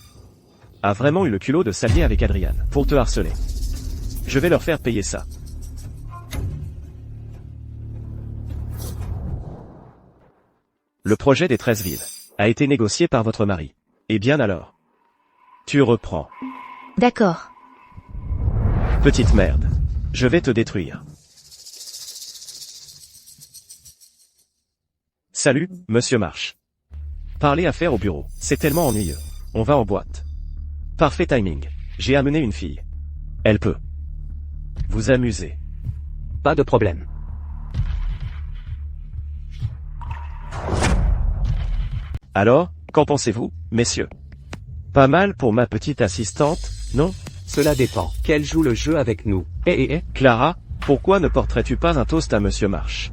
a vraiment eu le culot de s'allier avec Adrian pour te harceler. Je vais leur faire payer ça. Le projet des 13 villes a été négocié par votre mari. Et bien alors? Tu reprends. D'accord. Petite merde. Je vais te détruire. Salut, monsieur Marsh. Parler à faire au bureau, c'est tellement ennuyeux. On va en boîte. Parfait timing. J'ai amené une fille. Elle peut vous amuser. Pas de problème. Alors, qu'en pensez-vous, messieurs? Pas mal pour ma petite assistante, non? Cela dépend. Qu'elle joue le jeu avec nous. Clara, pourquoi ne porterais-tu pas un toast à monsieur Marsh?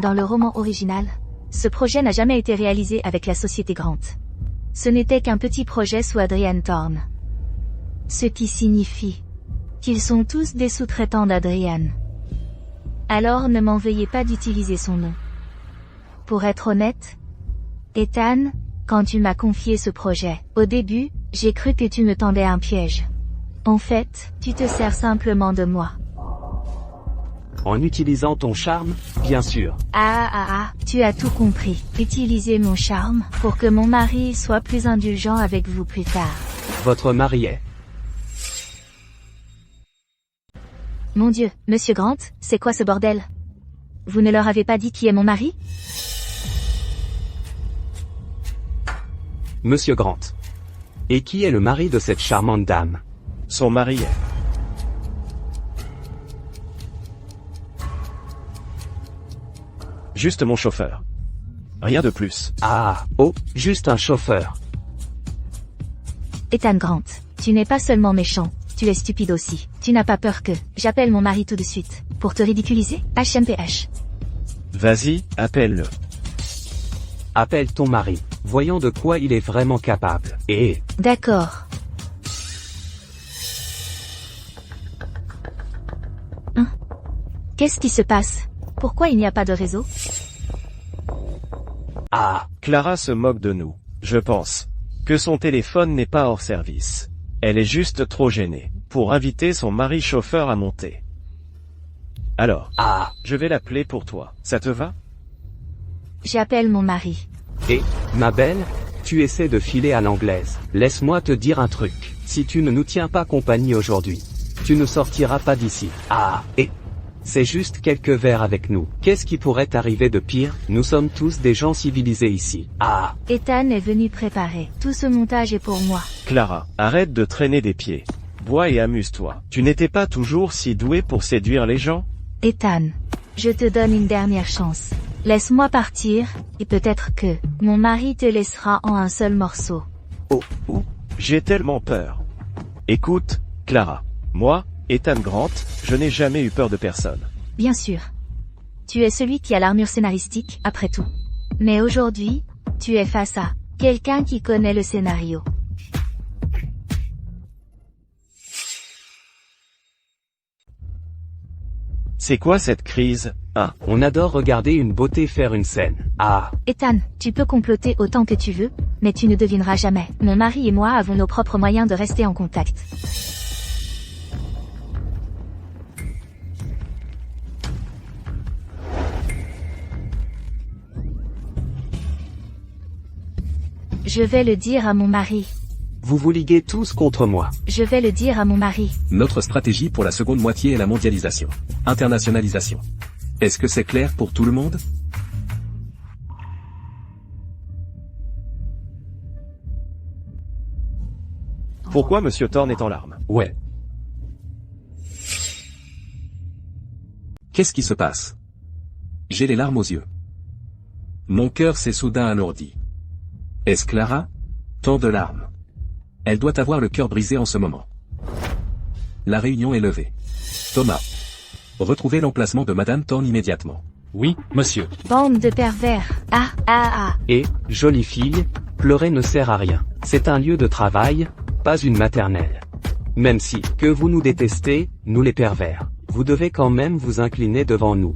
Dans le roman original, ce projet n'a jamais été réalisé avec la société Grant. Ce n'était qu'un petit projet sous Adrian Thorne. Ce qui signifie qu'ils sont tous des sous-traitants d'Adrian. Alors ne m'en veuillez pas d'utiliser son nom. Pour être honnête, Ethan, quand tu m'as confié ce projet, au début, j'ai cru que tu me tendais un piège. En fait, tu te sers simplement de moi. En utilisant ton charme, bien sûr. Tu as tout compris. Utilisez mon charme pour que mon mari soit plus indulgent avec vous plus tard. Votre mari est... Mon Dieu, monsieur Grant, c'est quoi ce bordel? Vous ne leur avez pas dit qui est mon mari? Monsieur Grant. Et qui est le mari de cette charmante dame? Son mari est... juste mon chauffeur. Rien de plus. Juste un chauffeur. Ethan Grant, tu n'es pas seulement méchant, tu es stupide aussi. Tu n'as pas peur que j'appelle mon mari tout de suite pour te ridiculiser? HMPH. Vas-y, appelle-le. Appelle ton mari. Voyons de quoi il est vraiment capable. D'accord. Qu'est-ce qui se passe? Pourquoi il n'y a pas de réseau? Clara se moque de nous. Je pense que son téléphone n'est pas hors service. Elle est juste trop gênée pour inviter son mari chauffeur à monter. Alors, je vais l'appeler pour toi. Ça te va? J'appelle mon mari. Ma belle, tu essaies de filer à l'anglaise. Laisse-moi te dire un truc. Si tu ne nous tiens pas compagnie aujourd'hui, tu ne sortiras pas d'ici. C'est juste quelques verres avec nous. Qu'est-ce qui pourrait arriver de pire? Nous sommes tous des gens civilisés ici. Ethan est venu préparer. Tout ce montage est pour moi. Clara, arrête de traîner des pieds. Bois et amuse-toi. Tu n'étais pas toujours si doué pour séduire les gens? Ethan, je te donne une dernière chance. Laisse-moi partir, et peut-être que mon mari te laissera en un seul morceau. J'ai tellement peur. Écoute, Clara. Moi, Ethan Grant, je n'ai jamais eu peur de personne. Bien sûr. Tu es celui qui a l'armure scénaristique, après tout. Mais aujourd'hui, tu es face à quelqu'un qui connaît le scénario. C'est quoi cette crise? On adore regarder une beauté faire une scène. Ethan, tu peux comploter autant que tu veux, Mais tu ne devineras jamais. Mon mari et moi avons nos propres moyens de rester en contact. Je vais le dire à mon mari. Vous vous liguez tous contre moi. Je vais le dire à mon mari. Notre stratégie pour la seconde moitié est la mondialisation. Internationalisation. Est-ce que c'est clair pour tout le monde? Pourquoi Monsieur Thorne est en larmes? Ouais. Qu'est-ce qui se passe? J'ai les larmes aux yeux. Mon cœur s'est soudain alourdi. Est-ce Clara? Tant de larmes. Elle doit avoir le cœur brisé en ce moment. La réunion est levée. Thomas. Retrouvez l'emplacement de Madame Thorne immédiatement. Oui, monsieur. Bande de pervers. Ah. Et, jolie fille, pleurer ne sert à rien. C'est un lieu de travail, pas une maternelle. Même si, que vous nous détestez, nous les pervers, vous devez quand même vous incliner devant nous.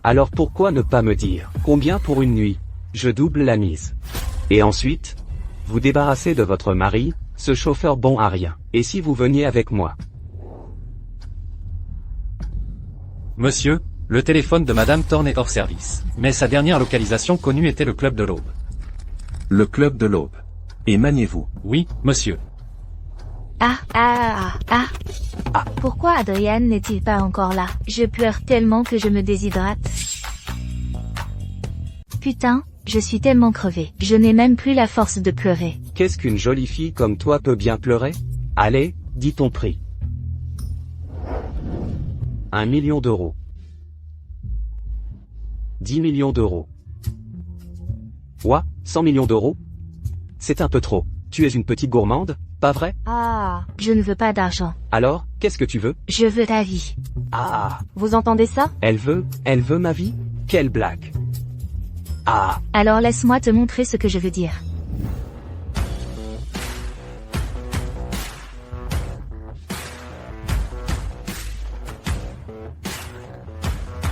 Alors pourquoi ne pas me dire, combien pour une nuit? Je double la mise. Et ensuite, vous débarrassez de votre mari, ce chauffeur bon à rien. Et si vous veniez avec moi? Monsieur, le téléphone de Madame Thorne est hors service. Mais sa dernière localisation connue était le Club de l'Aube. Le Club de l'Aube. Et maniez-vous. Oui, monsieur. Pourquoi Adrien n'est-il pas encore là? Je pleure tellement que je me déshydrate. Putain, je suis tellement crevée. Je n'ai même plus la force de pleurer. Qu'est-ce qu'une jolie fille comme toi peut bien pleurer? Allez, dis ton prix. 1 million d'euros. 10 millions d'euros. Quoi? 100 millions d'euros? C'est un peu trop. Tu es une petite gourmande, pas vrai? Je ne veux pas d'argent. Alors, qu'est-ce que tu veux? Je veux ta vie. Vous entendez ça? Elle veut ma vie? Quelle blague. Alors laisse-moi te montrer ce que je veux dire.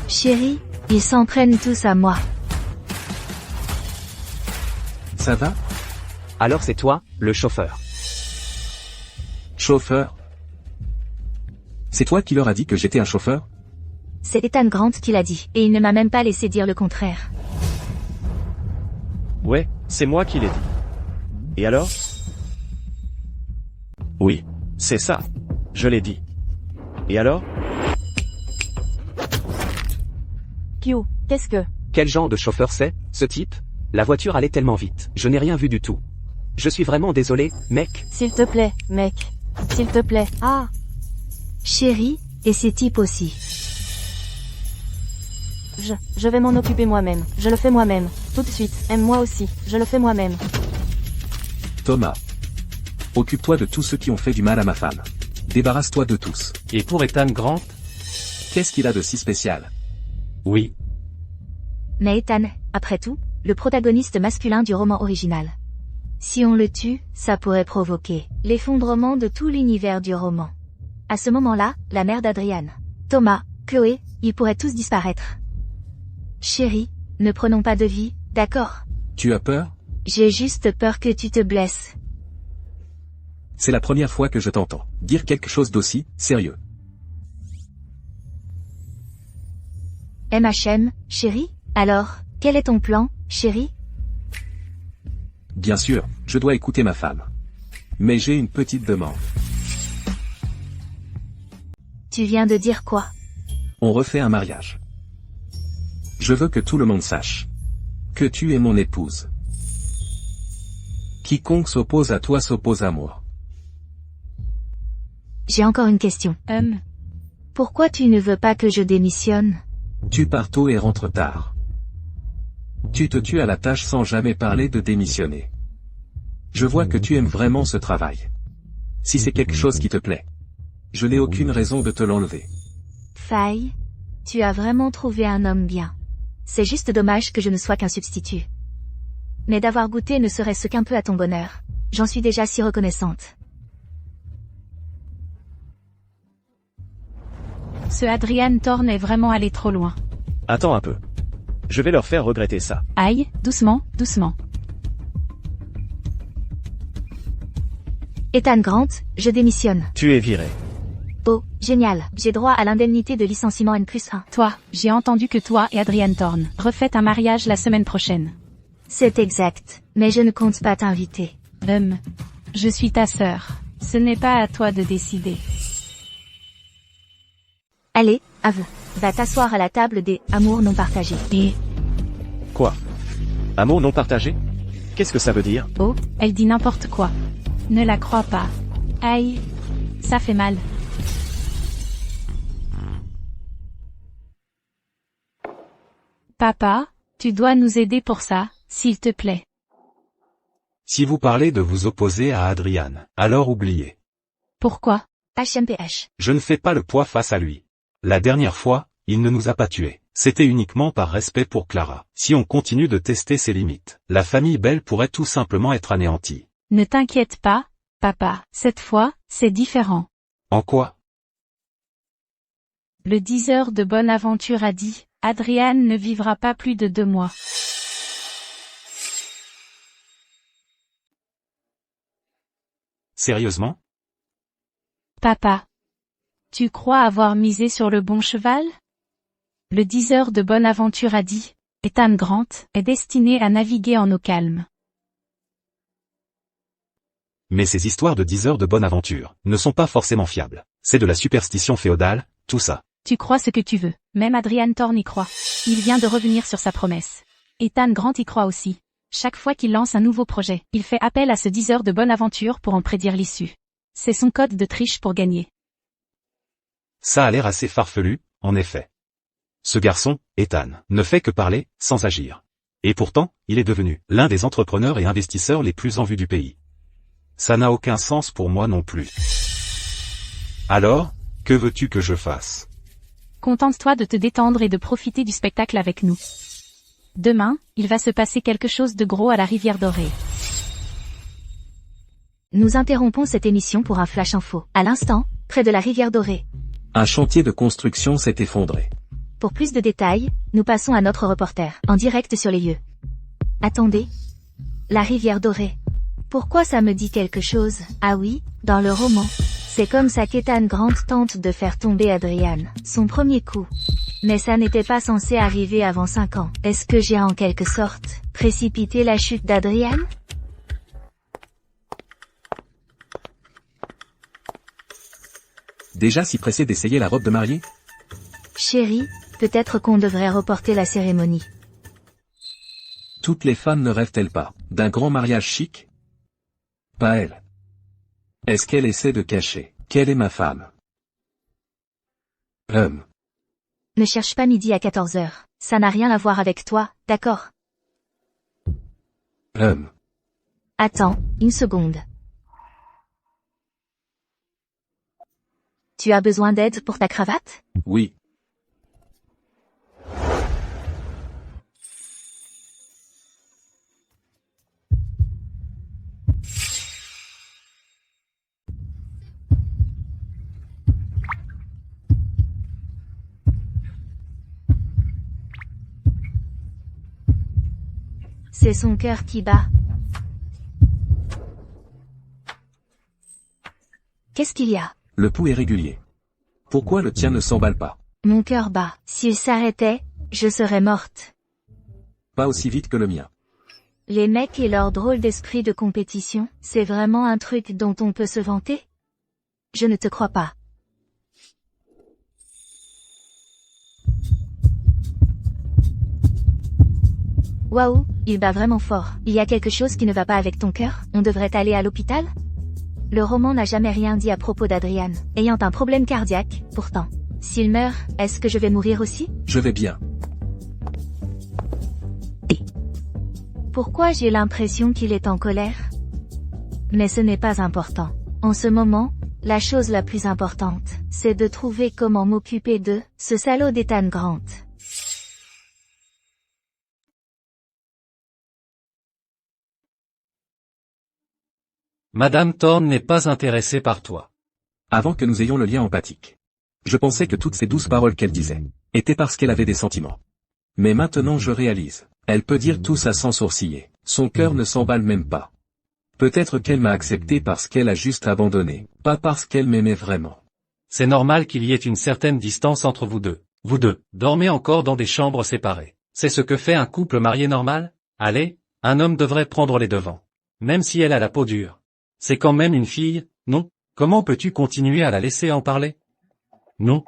Chérie, ils s'en prennent tous à moi. Ça va? Alors c'est toi, le chauffeur. Chauffeur? C'est toi qui leur as dit que j'étais un chauffeur? C'est Ethan Grant qui l'a dit, et il ne m'a même pas laissé dire le contraire. Ouais, c'est moi qui l'ai dit. Et alors? Oui, c'est ça. Je l'ai dit. Et alors? Q, qu'est-ce que... Quel genre de chauffeur c'est, ce type? La voiture allait tellement vite, je n'ai rien vu du tout. Je suis vraiment désolé, mec. S'il te plaît, mec. S'il te plaît. Chérie, et ces types aussi. Je vais m'en occuper moi-même. Je le fais moi-même. Tout de suite. Aime-moi aussi. Je le fais moi-même. Thomas. Occupe-toi de tous ceux qui ont fait du mal à ma femme. Débarrasse-toi de tous. Et pour Ethan Grant? Qu'est-ce qu'il a de si spécial? Oui. Mais Ethan, après tout, le protagoniste masculin du roman original. Si on le tue, ça pourrait provoquer l'effondrement de tout l'univers du roman. À ce moment-là, la mère d'Adrian, Thomas, Chloé, ils pourraient tous disparaître. Chérie, ne prenons pas de vie, d'accord? Tu as peur? J'ai juste peur que tu te blesses. C'est la première fois que je t'entends dire quelque chose d'aussi sérieux. MHM, chérie? Alors, quel est ton plan, chérie? Bien sûr, je dois écouter ma femme. Mais j'ai une petite demande. Tu viens de dire quoi? On refait un mariage. Je veux que tout le monde sache que tu es mon épouse. Quiconque s'oppose à toi s'oppose à moi. J'ai encore une question. Pourquoi tu ne veux pas que je démissionne? Tu pars tôt et rentres tard. Tu te tues à la tâche sans jamais parler de démissionner. Je vois que tu aimes vraiment ce travail. Si c'est quelque chose qui te plaît, je n'ai aucune raison de te l'enlever. Faye, tu as vraiment trouvé un homme bien. C'est juste dommage que je ne sois qu'un substitut. Mais d'avoir goûté ne serait-ce qu'un peu à ton bonheur. J'en suis déjà si reconnaissante. Ce Adrian Thorne est vraiment allé trop loin. Attends un peu. Je vais leur faire regretter ça. Aïe, doucement, doucement. Ethan Grant, je démissionne. Tu es viré. Oh, génial. J'ai droit à l'indemnité de licenciement N+1. Toi, j'ai entendu que toi et Adrian Thorne refaites un mariage la semaine prochaine. C'est exact. Mais je ne compte pas t'inviter. Je suis ta sœur. Ce n'est pas à toi de décider. Allez, Ave. Va t'asseoir à la table des amours non partagés. Et, Quoi? Amour non partagé? Qu'est-ce que ça veut dire? oh, elle dit n'importe quoi. Ne la crois pas. Aïe. Ça fait mal. Papa, tu dois nous aider pour ça, s'il te plaît. Si vous parlez de vous opposer à Adrian, alors oubliez. Pourquoi? HMPH. Je ne fais pas le poids face à lui. La dernière fois, il ne nous a pas tués. C'était uniquement par respect pour Clara. Si on continue de tester ses limites, la famille Bell pourrait tout simplement être anéantie. Ne t'inquiète pas, papa. Cette fois, c'est différent. En quoi? Le 10 heures de bonne aventure a dit, Adrian ne vivra pas plus de 2 mois. Sérieusement? Papa. Tu crois avoir misé sur le bon cheval? Le 10 heures de bonne aventure a dit, Ethan Grant est destiné à naviguer en eau calme. Mais ces histoires de 10 heures de bonne aventure ne sont pas forcément fiables. C'est de la superstition féodale, tout ça. Tu crois ce que tu veux. Même Adrian Thorne y croit. Il vient de revenir sur sa promesse. Ethan Grant y croit aussi. Chaque fois qu'il lance un nouveau projet, il fait appel à ce 10 heures de bonne aventure pour en prédire l'issue. C'est son code de triche pour gagner. Ça a l'air assez farfelu, en effet. Ce garçon, Ethan, ne fait que parler, sans agir. Et pourtant, il est devenu l'un des entrepreneurs et investisseurs les plus en vue du pays. Ça n'a aucun sens pour moi non plus. Alors, que veux-tu que je fasse? Contente-toi de te détendre et de profiter du spectacle avec nous. Demain, il va se passer quelque chose de gros à la Rivière Dorée. Nous interrompons cette émission pour un flash info. À l'instant, près de la Rivière Dorée. Un chantier de construction s'est effondré. Pour plus de détails, nous passons à notre reporter, en direct sur les lieux. Attendez. La Rivière Dorée. Pourquoi ça me dit quelque chose? Ah oui, dans le roman. C'est comme ça qu'Ethan Grant tente de faire tomber Adrian, son premier coup. Mais ça n'était pas censé arriver avant 5 ans. Est-ce que j'ai en quelque sorte précipité la chute d'Adrian? Déjà si pressé d'essayer la robe de mariée? Chérie, peut-être qu'on devrait reporter la cérémonie. Toutes les femmes ne rêvent-elles pas d'un grand mariage chic? Pas elle. Est-ce qu'elle essaie de cacher qu'elle est ma femme? Ne cherche pas midi à 14h. Ça n'a rien à voir avec toi, d'accord? Attends, une seconde. Tu as besoin d'aide pour ta cravate? Oui. C'est son cœur qui bat. Qu'est-ce qu'il y a? Le pouls est régulier. Pourquoi le tien ne s'emballe pas? Mon cœur bat. S'il s'arrêtait, je serais morte. Pas aussi vite que le mien. Les mecs et leur drôle d'esprit de compétition, c'est vraiment un truc dont on peut se vanter? Je ne te crois pas. Waouh, il bat vraiment fort. Il y a quelque chose qui ne va pas avec ton cœur? On devrait aller à l'hôpital? Le roman n'a jamais rien dit à propos d'Adrian, ayant un problème cardiaque, pourtant. S'il meurt, est-ce que je vais mourir aussi? Je vais bien. Pourquoi j'ai l'impression qu'il est en colère? Mais ce n'est pas important. En ce moment, la chose la plus importante, c'est de trouver comment m'occuper de ce salaud d'Ethan Grant. Madame Thorne n'est pas intéressée par toi. Avant que nous ayons le lien empathique. Je pensais que toutes ces douces paroles qu'elle disait étaient parce qu'elle avait des sentiments. Mais maintenant je réalise. Elle peut dire tout ça sans sourciller. Son cœur ne s'emballe même pas. Peut-être qu'elle m'a accepté parce qu'elle a juste abandonné, pas parce qu'elle m'aimait vraiment. C'est normal qu'il y ait une certaine distance entre vous deux. Vous deux, dormez encore dans des chambres séparées. C'est ce que fait un couple marié normal? Allez, un homme devrait prendre les devants. Même si elle a la peau dure. C'est quand même une fille, non? Comment peux-tu continuer à la laisser en parler? Non.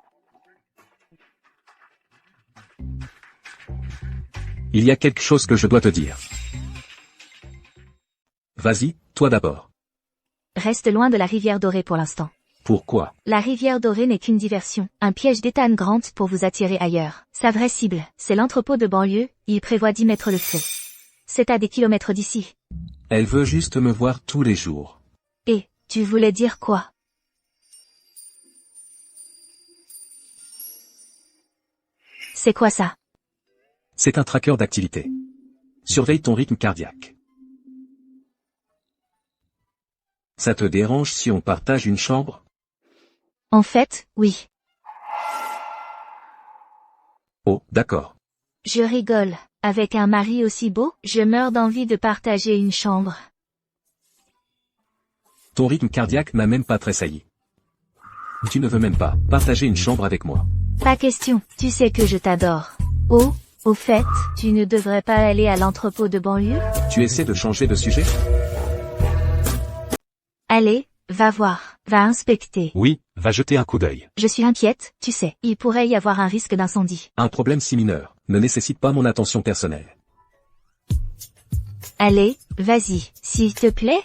Il y a quelque chose que je dois te dire. Vas-y, toi d'abord. Reste loin de la rivière dorée pour l'instant. Pourquoi? La rivière dorée n'est qu'une diversion, un piège d'Ethan Grant pour vous attirer ailleurs. Sa vraie cible, c'est l'entrepôt de banlieue, il prévoit d'y mettre le feu. C'est à des kilomètres d'ici. Elle veut juste me voir tous les jours. Et, tu voulais dire quoi? C'est quoi ça? C'est un tracker d'activité. Surveille ton rythme cardiaque. Ça te dérange si on partage une chambre? En fait, oui. Oh, d'accord. Je rigole. Avec un mari aussi beau, je meurs d'envie de partager une chambre. Ton rythme cardiaque n'a même pas tressailli. Tu ne veux même pas partager une chambre avec moi. Pas question, tu sais que je t'adore. Oh, au fait, tu ne devrais pas aller à l'entrepôt de banlieue? Tu essaies de changer de sujet? Allez, va voir, va inspecter. Oui, va jeter un coup d'œil. Je suis inquiète, tu sais, il pourrait y avoir un risque d'incendie. Un problème si mineur ne nécessite pas mon attention personnelle. Allez, vas-y, s'il te plaît.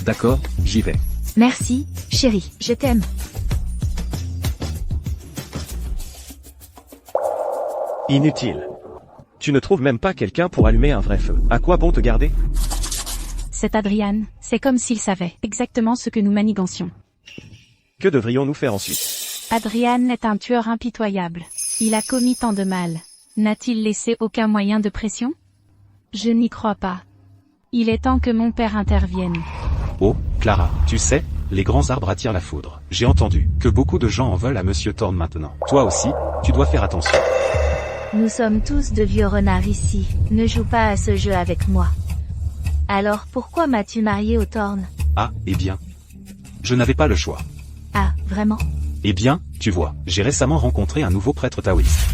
D'accord, j'y vais. Merci, chérie, je t'aime. Inutile. Tu ne trouves même pas quelqu'un pour allumer un vrai feu. À quoi bon te garder? C'est Adrian, c'est comme s'il savait exactement ce que nous manigancions. Que devrions-nous faire ensuite? Adrian est un tueur impitoyable. Il a commis tant de mal. N'a-t-il laissé aucun moyen de pression? Je n'y crois pas. Il est temps que mon père intervienne. Oh, Clara, tu sais, les grands arbres attirent la foudre. J'ai entendu que beaucoup de gens en veulent à Monsieur Thorne maintenant. Toi aussi, tu dois faire attention. Nous sommes tous de vieux renards ici, ne joue pas à ce jeu avec moi. Alors pourquoi m'as-tu marié au Thorne? Ah, eh bien. Je n'avais pas le choix. Ah, vraiment? Eh bien, tu vois, j'ai récemment rencontré un nouveau prêtre taoïste.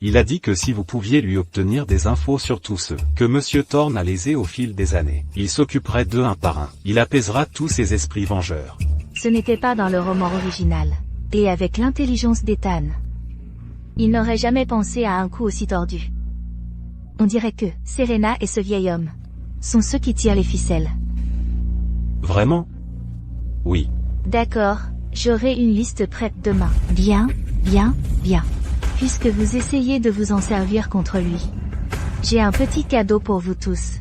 Il a dit que si vous pouviez lui obtenir des infos sur tous ceux que Monsieur Thorne a lésés au fil des années, il s'occuperait d'eux un par un. Il apaisera tous ces esprits vengeurs. Ce n'était pas dans le roman original. Et avec l'intelligence d'Ethan, il n'aurait jamais pensé à un coup aussi tordu. On dirait que Serena et ce vieil homme sont ceux qui tirent les ficelles. Vraiment? Oui. D'accord, j'aurai une liste prête demain. Bien, bien, bien. Puisque vous essayez de vous en servir contre lui. J'ai un petit cadeau pour vous tous.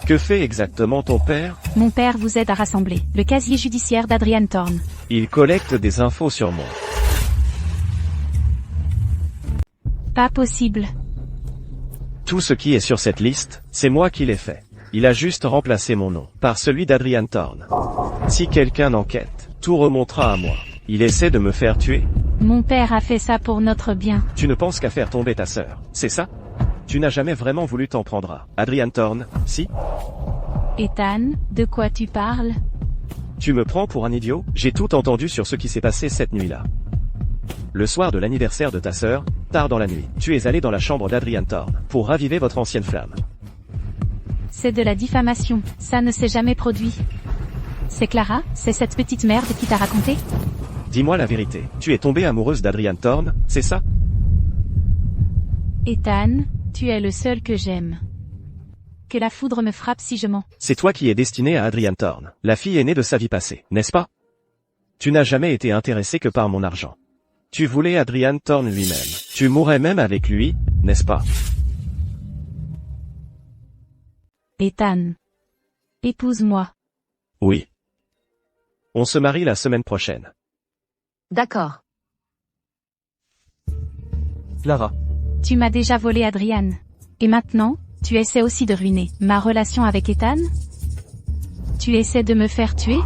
Que fait exactement ton père? Mon père vous aide à rassembler le casier judiciaire d'Adrian Thorne. Il collecte des infos sur moi. Pas possible. Tout ce qui est sur cette liste, c'est moi qui l'ai fait. Il a juste remplacé mon nom par celui d'Adrian Thorne. Si quelqu'un enquête, tout remontera à moi. Il essaie de me faire tuer. Mon père a fait ça pour notre bien. Tu ne penses qu'à faire tomber ta sœur, c'est ça? Tu n'as jamais vraiment voulu t'en prendre à Adrian Thorne, si? Ethan, de quoi tu parles? Tu me prends pour un idiot? J'ai tout entendu sur ce qui s'est passé cette nuit-là. Le soir de l'anniversaire de ta sœur, tard dans la nuit, tu es allé dans la chambre d'Adrian Thorne pour raviver votre ancienne flamme. C'est de la diffamation, ça ne s'est jamais produit. C'est Clara, c'est cette petite merde qui t'a raconté? Dis-moi la vérité, tu es tombée amoureuse d'Adrian Thorne, c'est ça? Ethan, tu es le seul que j'aime. Que la foudre me frappe si je mens. C'est toi qui es destiné à Adrian Thorne, la fille aînée de sa vie passée, n'est-ce pas? Tu n'as jamais été intéressé que par mon argent. Tu voulais Adrian Thorne lui-même. Tu mourrais même avec lui, n'est-ce pas? Ethan. Épouse-moi. Oui. On se marie la semaine prochaine. D'accord. Clara. Tu m'as déjà volé Adrian. Et maintenant, tu essaies aussi de ruiner ma relation avec Ethan? Tu essaies de me faire tuer?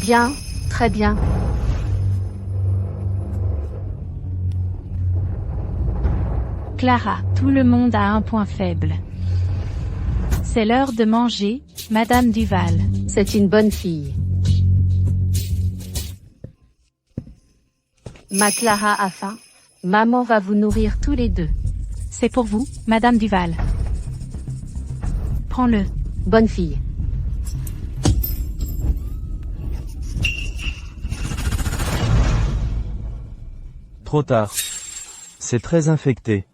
Bien, très bien. Clara, tout le monde a un point faible. C'est l'heure de manger, Madame Duval. C'est une bonne fille. Ma Clara a faim. Maman va vous nourrir tous les deux. C'est pour vous, Madame Duval. Prends-le. Bonne fille. Trop tard. C'est très infecté.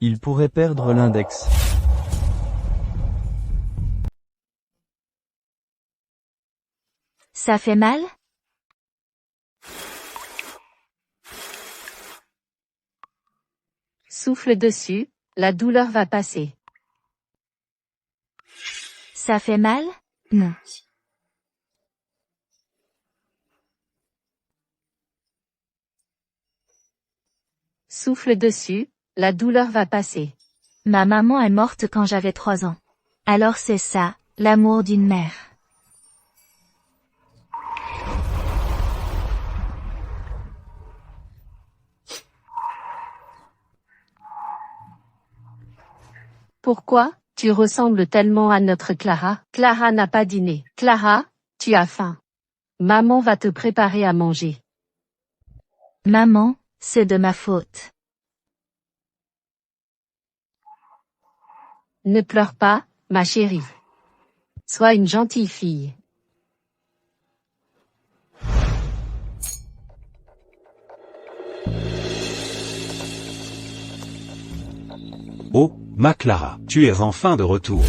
Il pourrait perdre l'index. Ça fait mal? Souffle dessus, la douleur va passer. Ça fait mal? Non. Souffle dessus, la douleur va passer. Ma maman est morte quand j'avais 3 ans. Alors c'est ça, l'amour d'une mère. Pourquoi? Tu ressembles tellement à notre Clara. Clara n'a pas dîné. Clara, tu as faim. Maman va te préparer à manger. Maman, c'est de ma faute. Ne pleure pas, ma chérie. Sois une gentille fille. Oh, ma Clara, tu es enfin de retour.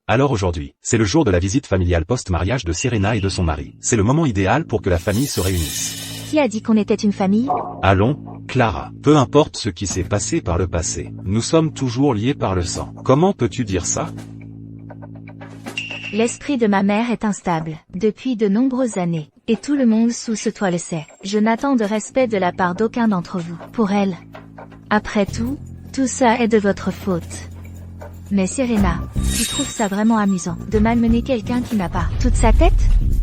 Alors aujourd'hui, c'est le jour de la visite familiale post-mariage de Serena et de son mari. C'est le moment idéal pour que la famille se réunisse. Qui a dit qu'on était une famille? Allons, Clara, peu importe ce qui s'est passé par le passé, nous sommes toujours liés par le sang. Comment peux-tu dire ça? L'esprit de ma mère est instable, depuis de nombreuses années, et tout le monde sous ce toit le sait. Je n'attends de respect de la part d'aucun d'entre vous. Pour elle. Après tout ça est de votre faute. Mais Serena, tu trouves ça vraiment amusant, de malmener quelqu'un qui n'a pas toute sa tête?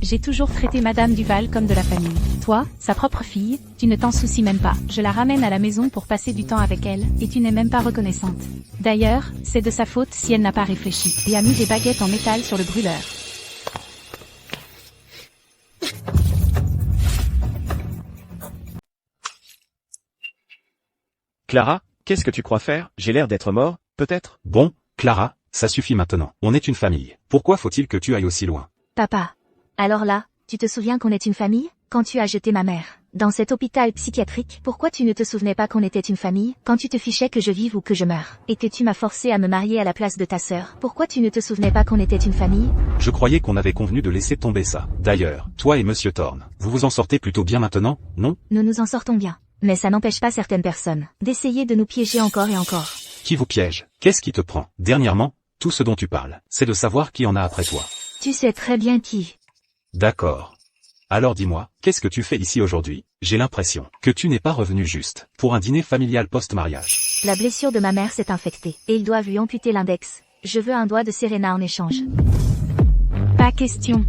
J'ai toujours traité Madame Duval comme de la famille. Toi, sa propre fille, tu ne t'en soucies même pas. Je la ramène à la maison pour passer du temps avec elle, et tu n'es même pas reconnaissante. D'ailleurs, c'est de sa faute si elle n'a pas réfléchi, et a mis des baguettes en métal sur le brûleur. Clara, qu'est-ce que tu crois faire? J'ai l'air d'être mort, peut-être? Bon, Clara, ça suffit maintenant. On est une famille. Pourquoi faut-il que tu ailles aussi loin? Papa. Alors là, tu te souviens qu'on est une famille? Quand tu as jeté ma mère dans cet hôpital psychiatrique, pourquoi tu ne te souvenais pas qu'on était une famille? Quand tu te fichais que je vive ou que je meure, et que tu m'as forcé à me marier à la place de ta sœur, pourquoi tu ne te souvenais pas qu'on était une famille? Je croyais qu'on avait convenu de laisser tomber ça. D'ailleurs, toi et Monsieur Thorne, vous vous en sortez plutôt bien maintenant, non? Nous nous en sortons bien. Mais ça n'empêche pas certaines personnes d'essayer de nous piéger encore et encore. Qui vous piège? Qu'est-ce qui te prend? Dernièrement, tout ce dont tu parles, c'est de savoir qui en a après toi. Tu sais très bien qui. D'accord. Alors dis-moi, qu'est-ce que tu fais ici aujourd'hui? J'ai l'impression que tu n'es pas revenu juste pour un dîner familial post-mariage. La blessure de ma mère s'est infectée, et ils doivent lui amputer l'index. Je veux un doigt de Serena en échange. Pas question.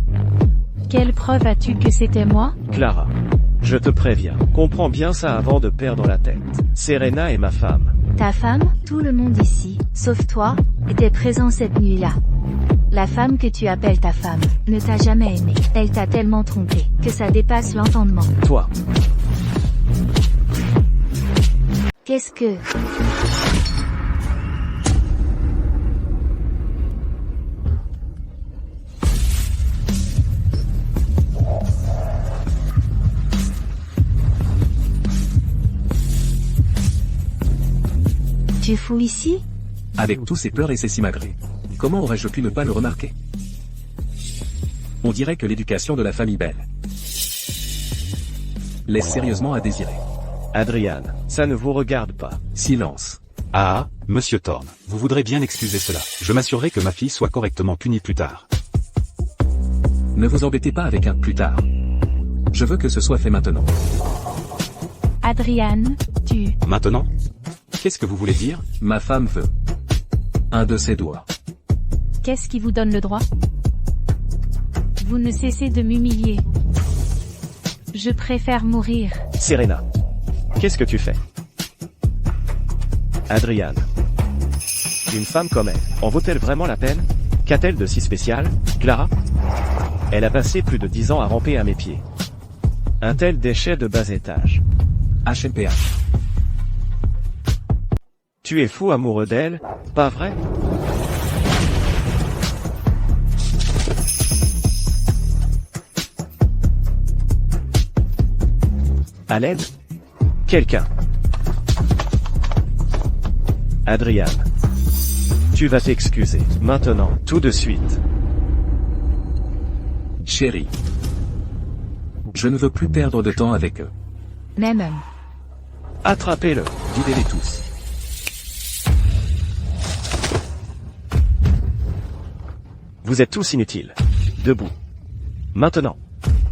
Quelle preuve as-tu que c'était moi? Clara, je te préviens, comprends bien ça avant de perdre la tête. Serena est ma femme. Ta femme? Tout le monde ici, sauf toi, était présent cette nuit-là. La femme que tu appelles ta femme ne t'a jamais aimé. Elle t'a tellement trompé que ça dépasse l'entendement. Toi. Qu'est-ce que... Tu fous ici? Avec tous ses pleurs et ses simagrées. Comment aurais-je pu ne pas le remarquer? On dirait que l'éducation de la famille Bell laisse sérieusement à désirer. Adrian, ça ne vous regarde pas. Silence. Ah, Monsieur Thorne, vous voudrez bien excuser cela. Je m'assurerai que ma fille soit correctement punie plus tard. Ne vous embêtez pas avec un plus tard. Je veux que ce soit fait maintenant. Adrian, tu... Maintenant? Qu'est-ce que vous voulez dire? Ma femme veut un de ses doigts. Qu'est-ce qui vous donne le droit? Vous ne cessez de m'humilier. Je préfère mourir. Serena, qu'est-ce que tu fais? Adriane. Une femme comme elle, en vaut-elle vraiment la peine? Qu'a-t-elle de si spécial, Clara? Elle a passé plus de 10 ans à ramper à mes pieds. Un tel déchet de bas étage. HMPH. Tu es fou amoureux d'elle, pas vrai? À l'aide? Quelqu'un. Adriane. Tu vas t'excuser, maintenant, tout de suite. Chérie. Je ne veux plus perdre de temps avec eux. Même. Attrapez-le. Videz-les tous. Vous êtes tous inutiles. Debout. Maintenant.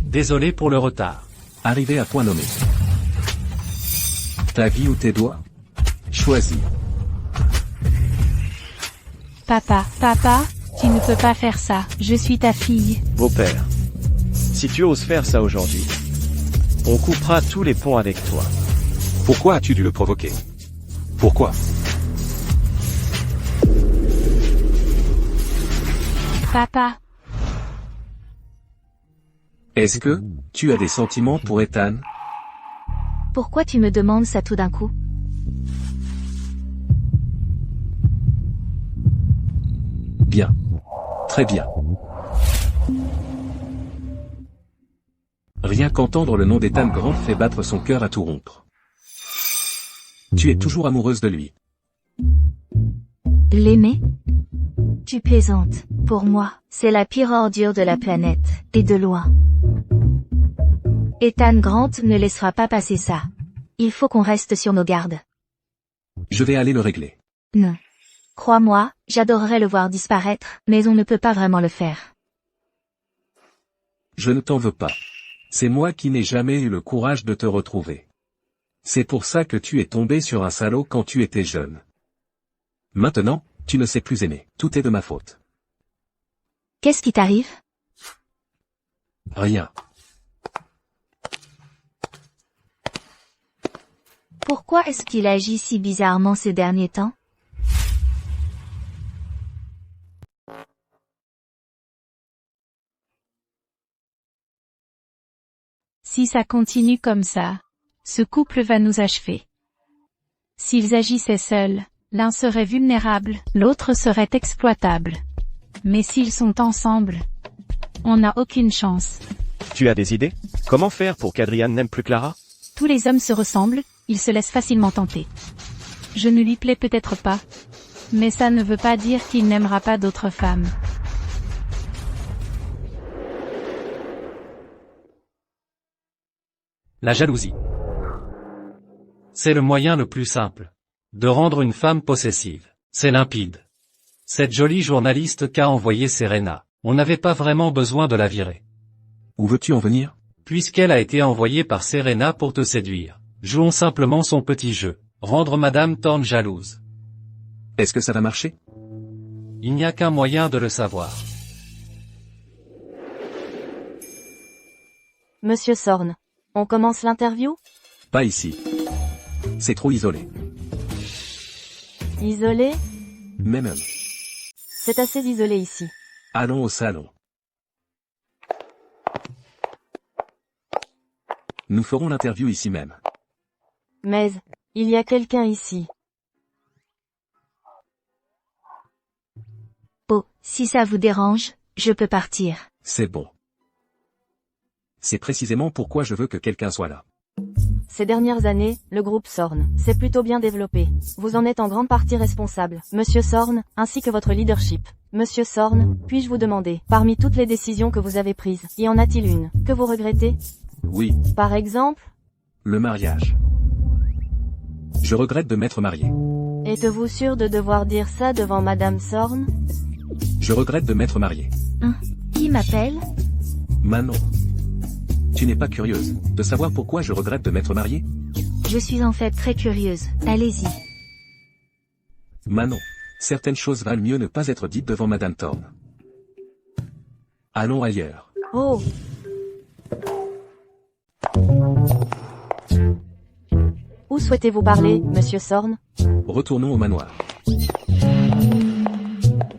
Désolé pour le retard. Arrivé à point nommé. Ta vie ou tes doigts? Choisis. Papa, tu ne peux pas faire ça, je suis ta fille. Beau-père. Si tu oses faire ça aujourd'hui, on coupera tous les ponts avec toi. Pourquoi as-tu dû le provoquer? Pourquoi? Papa, Est-ce que tu as des sentiments pour Ethan? Pourquoi tu me demandes ça tout d'un coup? Bien. Très bien. Rien qu'entendre le nom d'Ethan Grant fait battre son cœur à tout rompre. Tu es toujours amoureuse de lui. L'aimer? Tu plaisantes. Pour moi, c'est la pire ordure de la planète, et de loin. Ethan Grant ne laissera pas passer ça. Il faut qu'on reste sur nos gardes. Je vais aller le régler. Non. Crois-moi, j'adorerais le voir disparaître, mais on ne peut pas vraiment le faire. Je ne t'en veux pas. C'est moi qui n'ai jamais eu le courage de te retrouver. C'est pour ça que tu es tombé sur un salaud quand tu étais jeune. Maintenant, tu ne sais plus aimer. Tout est de ma faute. Qu'est-ce qui t'arrive? Rien. Pourquoi est-ce qu'il agit si bizarrement ces derniers temps? si ça continue comme ça, ce couple va nous achever. S'ils agissaient seuls, l'un serait vulnérable, l'autre serait exploitable. Mais s'ils sont ensemble, on n'a aucune chance. Tu as des idées? Comment faire pour qu'Adriane n'aime plus Clara? Tous les hommes se ressemblent, ils se laissent facilement tenter. Je ne lui plais peut-être pas, mais ça ne veut pas dire qu'il n'aimera pas d'autres femmes. La jalousie. C'est le moyen le plus simple de rendre une femme possessive. C'est limpide. Cette jolie journaliste qu'a envoyée Serena, on n'avait pas vraiment besoin de la virer. Où veux-tu en venir? Puisqu'elle a été envoyée par Serena pour te séduire, jouons simplement son petit jeu, rendre Madame Thorne jalouse. Est-ce que ça va marcher? Il n'y a qu'un moyen de le savoir. Monsieur Sorn, on commence l'interview? Pas ici. C'est trop isolé. Isolé? Même. C'est assez isolé ici. Allons au salon. Nous ferons l'interview ici même. Mais, il y a quelqu'un ici. Oh, si ça vous dérange, je peux partir. C'est bon. C'est précisément pourquoi je veux que quelqu'un soit là. Ces dernières années, le groupe Sorn s'est plutôt bien développé. Vous en êtes en grande partie responsable, Monsieur Sorn, ainsi que votre leadership. Monsieur Sorn, puis-je vous demander, parmi toutes les décisions que vous avez prises, y en a-t-il une que vous regrettez? Oui. Par exemple? Le mariage. Je regrette de m'être marié. Êtes-vous sûr de devoir dire ça devant Madame Sorn? Je regrette de m'être marié. Qui m'appelle? Manon. Tu n'es pas curieuse de savoir pourquoi je regrette de m'être marié? Je suis en fait très curieuse. Allez-y. Manon. Certaines choses valent mieux ne pas être dites devant Madame Thorne. Allons ailleurs. Oh! Où souhaitez-vous parler, Monsieur Sorn? Retournons au manoir.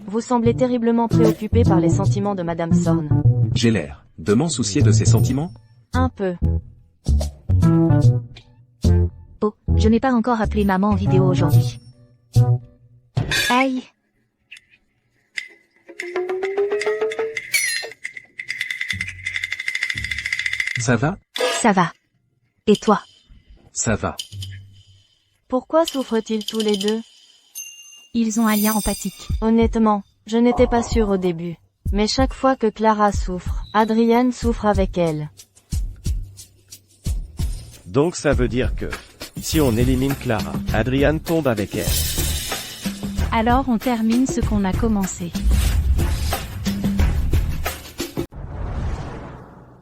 Vous semblez terriblement préoccupé par les sentiments de Madame Sorn. J'ai l'air de m'en soucier de ses sentiments? Un peu. Oh, je n'ai pas encore appelé maman en vidéo aujourd'hui. Aïe. Ça va? Ça va. Et toi? Ça va. Pourquoi souffrent-ils tous les deux? Ils ont un lien empathique. Honnêtement, je n'étais pas sûre au début. Mais chaque fois que Clara souffre, Adrienne souffre avec elle. Donc ça veut dire que, si on élimine Clara, Adrian tombe avec elle. Alors on termine ce qu'on a commencé.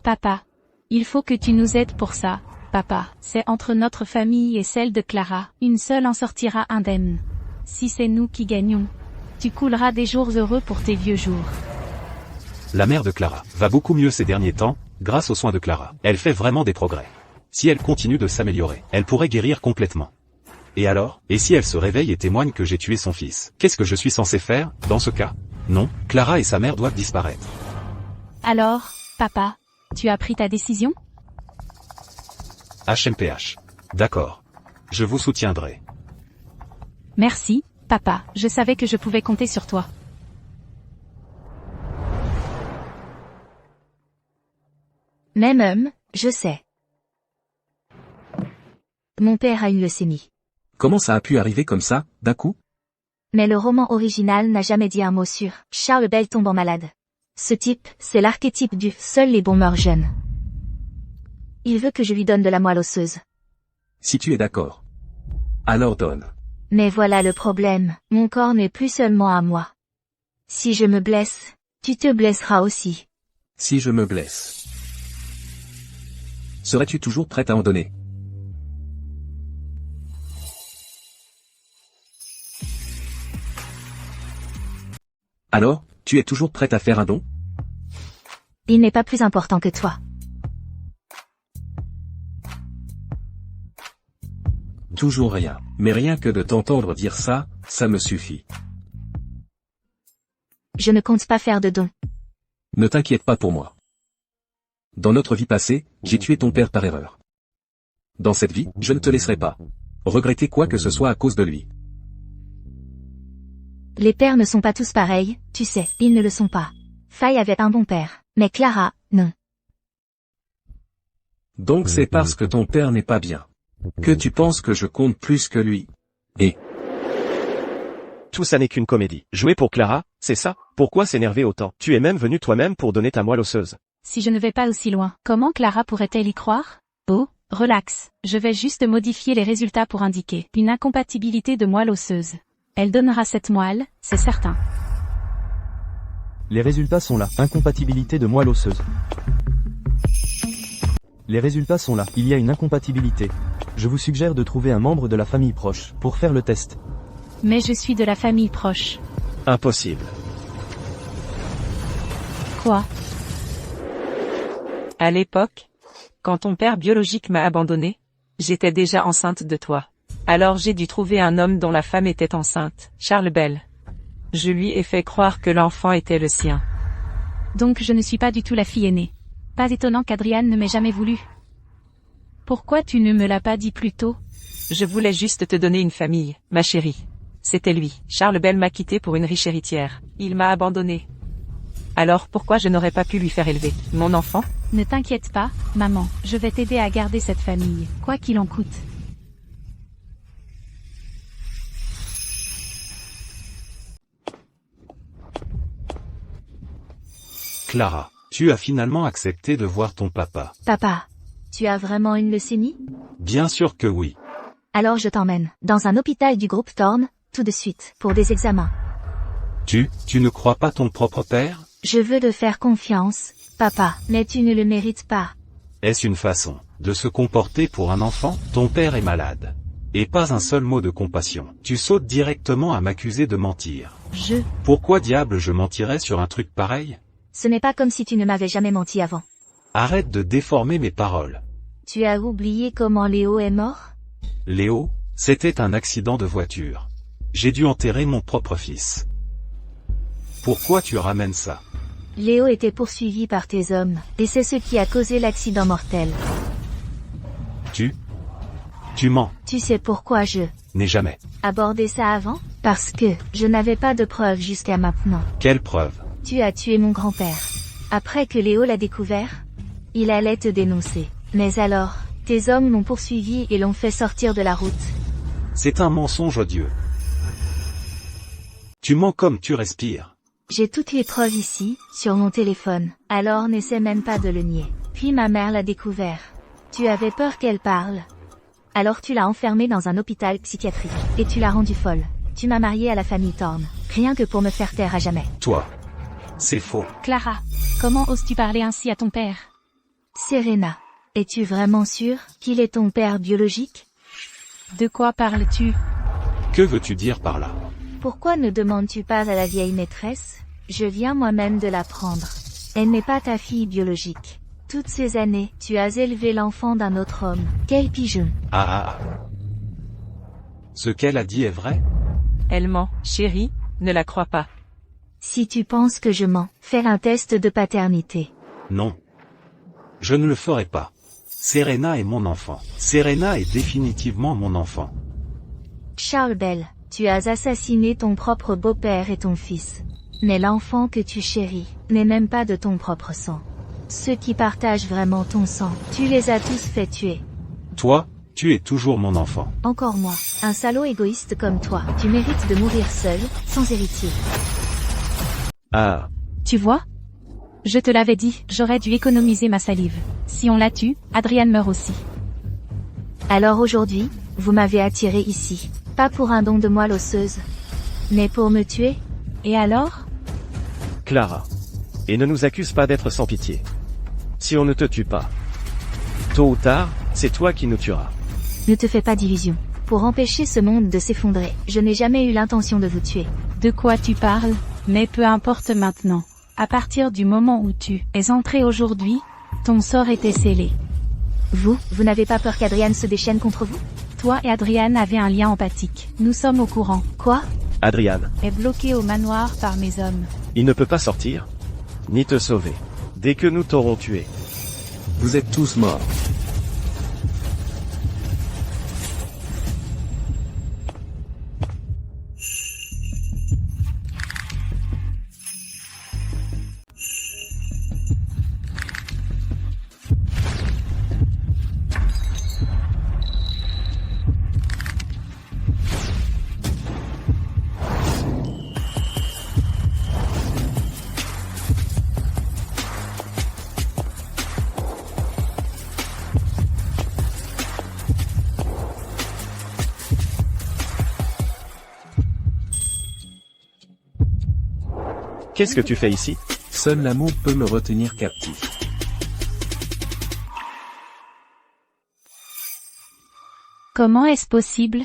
Papa. Il faut que tu nous aides pour ça, papa. C'est entre notre famille et celle de Clara. Une seule en sortira indemne. Si c'est nous qui gagnons, tu couleras des jours heureux pour tes vieux jours. La mère de Clara va beaucoup mieux ces derniers temps, grâce aux soins de Clara. Elle fait vraiment des progrès. Si elle continue de s'améliorer, elle pourrait guérir complètement. Et alors? Et si elle se réveille et témoigne que j'ai tué son fils? Qu'est-ce que je suis censé faire, dans ce cas? Non, Clara et sa mère doivent disparaître. Alors, papa, tu as pris ta décision? HMPH. D'accord. Je vous soutiendrai. Merci, papa. Je savais que je pouvais compter sur toi. Même, je sais. Mon père a une leucémie. Comment ça a pu arriver comme ça, d'un coup? Mais le roman original n'a jamais dit un mot sur Charles Bell tombe en malade. Ce type, c'est l'archétype du « seuls les bons meurent jeunes ». Il veut que je lui donne de la moelle osseuse. Si tu es d'accord. Alors donne. Mais voilà le problème, mon corps n'est plus seulement à moi. Si je me blesse, tu te blesseras aussi. Si je me blesse. Serais-tu toujours prête à en donner? Alors, tu es toujours prête à faire un don? Il n'est pas plus important que toi. Toujours rien. Mais rien que de t'entendre dire ça, ça me suffit. Je ne compte pas faire de dons. Ne t'inquiète pas pour moi. Dans notre vie passée, j'ai tué ton père par erreur. Dans cette vie, je ne te laisserai pas regretter quoi que ce soit à cause de lui. Les pères ne sont pas tous pareils, tu sais, ils ne le sont pas. Faye avait un bon père, mais Clara, non. Donc c'est parce que ton père n'est pas bien que tu penses que je compte plus que lui. Et Tout ça n'est qu'une comédie. Jouer pour Clara, c'est ça? Pourquoi s'énerver autant? Tu es même venu toi-même pour donner ta moelle osseuse. Si je ne vais pas aussi loin, comment Clara pourrait-elle y croire? Oh, relax, je vais juste modifier les résultats pour indiquer une incompatibilité de moelle osseuse. Elle donnera cette moelle, c'est certain. Les résultats sont là. Incompatibilité de moelle osseuse. Les résultats sont là. Il y a une incompatibilité. Je vous suggère de trouver un membre de la famille proche pour faire le test. Mais je suis de la famille proche. Impossible. Quoi? À l'époque, quand ton père biologique m'a abandonné, j'étais déjà enceinte de toi. Alors j'ai dû trouver un homme dont la femme était enceinte, Charles Bell. Je lui ai fait croire que l'enfant était le sien. Donc je ne suis pas du tout la fille aînée. Pas étonnant qu'Adrian ne m'ait jamais voulu. Pourquoi tu ne me l'as pas dit plus tôt? Je voulais juste te donner une famille, ma chérie. C'était lui. Charles Bell m'a quitté pour une riche héritière. Il m'a abandonné. Alors pourquoi je n'aurais pas pu lui faire élever mon enfant? Ne t'inquiète pas, maman, je vais t'aider à garder cette famille, quoi qu'il en coûte. Clara, tu as finalement accepté de voir ton papa. Papa, tu as vraiment une leucémie? Bien sûr que oui. Alors je t'emmène dans un hôpital du groupe Thorne, tout de suite, pour des examens. Tu ne crois pas ton propre père? Je veux te faire confiance, papa, mais tu ne le mérites pas. Est-ce une façon de se comporter pour un enfant? Ton père est malade. Et pas un seul mot de compassion. Tu sautes directement à m'accuser de mentir. Pourquoi diable je mentirais sur un truc pareil? Ce n'est pas comme si tu ne m'avais jamais menti avant. Arrête de déformer mes paroles. Tu as oublié comment Léo est mort? Léo, C'était un accident de voiture. J'ai dû enterrer mon propre fils. Pourquoi tu ramènes ça? Léo était poursuivi par tes hommes, et c'est ce qui a causé l'accident mortel. Tu mens. Tu sais pourquoi je N'ai jamais. abordé ça avant? Parce que je n'avais pas de preuves jusqu'à maintenant. Quelle preuve? Tu as tué mon grand-père. Après que Léo l'a découvert, il allait te dénoncer. Mais alors, tes hommes l'ont poursuivi et l'ont fait sortir de la route. C'est un mensonge odieux. Tu mens comme tu respires. J'ai toutes les preuves ici, sur mon téléphone. Alors n'essaie même pas de le nier. Puis ma mère l'a découvert. Tu avais peur qu'elle parle. Alors tu l'as enfermée dans un hôpital psychiatrique. Et tu l'as rendue folle. Tu m'as mariée à la famille Thorne. Rien que pour me faire taire à jamais. Toi. C'est faux. Clara, comment oses-tu parler ainsi à ton père? Serena, es-tu vraiment sûre qu'il est ton père biologique? De quoi parles-tu? Que veux-tu dire par là? Pourquoi ne demandes-tu pas à la vieille maîtresse? Je viens moi-même de l'apprendre. Elle n'est pas ta fille biologique. Toutes ces années, tu as élevé l'enfant d'un autre homme. Quel pigeon! Ah. Ce qu'elle a dit est vrai? Elle ment, chérie, ne la crois pas. Si tu penses que je mens, fais un test de paternité. Non. Je ne le ferai pas. Serena est mon enfant. Serena est définitivement mon enfant. Charles Bell, tu as assassiné ton propre beau-père et ton fils. Mais l'enfant que tu chéris n'est même pas de ton propre sang. Ceux qui partagent vraiment ton sang, tu les as tous fait tuer. Toi, tu es toujours mon enfant. Encore moi, un salaud égoïste comme toi, tu mérites de mourir seul, sans héritier. Ah, Tu vois? Je te l'avais dit, j'aurais dû économiser ma salive. Si on la tue, Adrian meurt aussi. Alors aujourd'hui, vous m'avez attiré ici. Pas pour un don de moelle osseuse, mais pour me tuer. Et alors? Clara. Et ne nous accuse pas d'être sans pitié. Si on ne te tue pas, tôt ou tard, c'est toi qui nous tueras. Ne te fais pas d'illusions. Pour empêcher ce monde de s'effondrer, je n'ai jamais eu l'intention de vous tuer. De quoi tu parles? Mais peu importe maintenant. À partir du moment où tu es entré aujourd'hui, ton sort était scellé. Vous n'avez pas peur qu'Adrian se déchaîne contre vous? Toi et Adrian avez un lien empathique. Nous sommes au courant. Quoi? Adrian, Est bloqué au manoir par mes hommes. il ne peut pas sortir, ni te sauver. Dès que nous t'aurons tué. Vous êtes tous morts. Qu'est-ce que tu fais ici? Seul l'amour peut me retenir captif. Comment est-ce possible?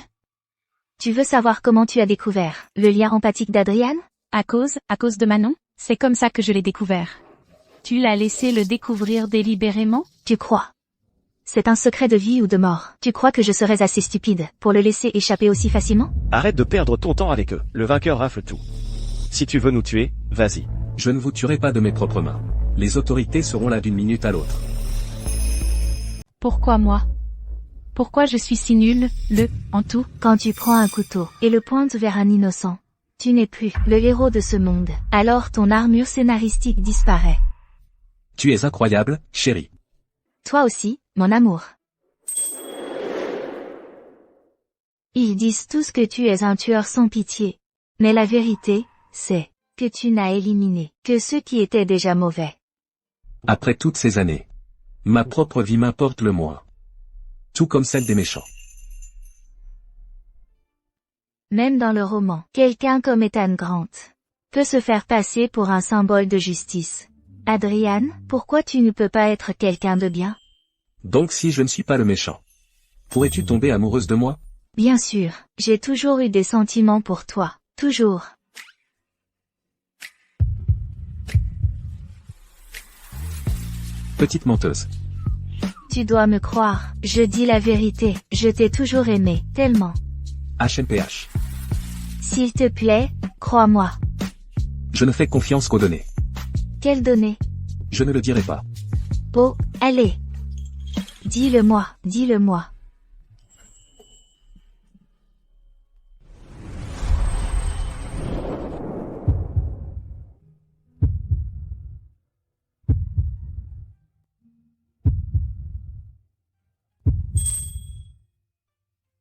Tu veux savoir comment tu as découvert le lien empathique d'Adrian? À cause de Manon? C'est comme ça que je l'ai découvert. Tu l'as laissé le découvrir délibérément? Tu crois? C'est un secret de vie ou de mort. Tu crois que je serais assez stupide pour le laisser échapper aussi facilement? Arrête de perdre ton temps avec eux. Le vainqueur rafle tout. Si tu veux nous tuer, vas-y. Je ne vous tuerai pas de mes propres mains. Les autorités seront là d'une minute à l'autre. Pourquoi moi? Pourquoi je suis si nulle, en tout? Quand tu prends un couteau et le pointes vers un innocent, tu n'es plus le héros de ce monde. Alors ton armure scénaristique disparaît. Tu es incroyable, chérie. Toi aussi, mon amour. Ils disent tous que tu es un tueur sans pitié. Mais la vérité, c'est que tu n'as éliminé que ceux qui étaient déjà mauvais. Après toutes ces années, ma propre vie m'importe le moins. Tout comme celle des méchants. Même dans le roman, quelqu'un comme Ethan Grant peut se faire passer pour un symbole de justice. Adrian, pourquoi tu ne peux pas être quelqu'un de bien? Donc si je ne suis pas le méchant, pourrais-tu tomber amoureuse de moi? Bien sûr, j'ai toujours eu des sentiments pour toi. Toujours. Petite menteuse. Tu dois me croire, je dis la vérité, je t'ai toujours aimé, tellement. HMPH. S'il te plaît, crois-moi. Je ne fais confiance qu'aux données. Quelles données? Je ne le dirai pas. Oh, allez. Dis-le-moi, dis-le-moi.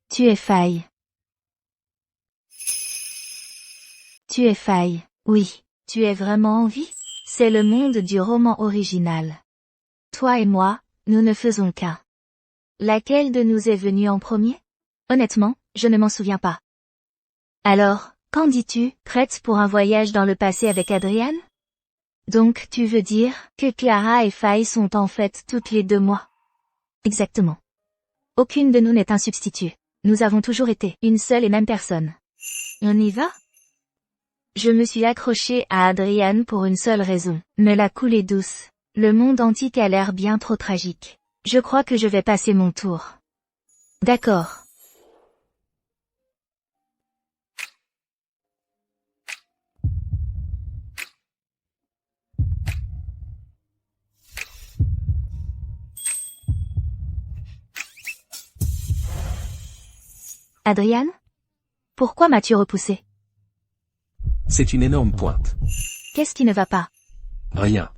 Tu es faille. Tu es faille, oui. Tu es vraiment en vie? C'est le monde du roman original. Toi et moi, nous ne faisons qu'un. Laquelle de nous est venue en premier? Honnêtement, je ne m'en souviens pas. Alors, qu'en dis-tu, prête pour un voyage dans le passé avec Adrian? Donc tu veux dire que Clara et Faye sont en fait toutes les deux moi? Exactement. Aucune de nous n'est un substitut. Nous avons toujours été une seule et même personne. On y va? Je me suis accrochée à Adrian pour une seule raison, me la couler douce. Le monde antique a l'air bien trop tragique. Je crois que je vais passer mon tour. D'accord. Adrian? Pourquoi m'as-tu repoussé? C'est une énorme pointe. Qu'est-ce qui ne va pas? Rien.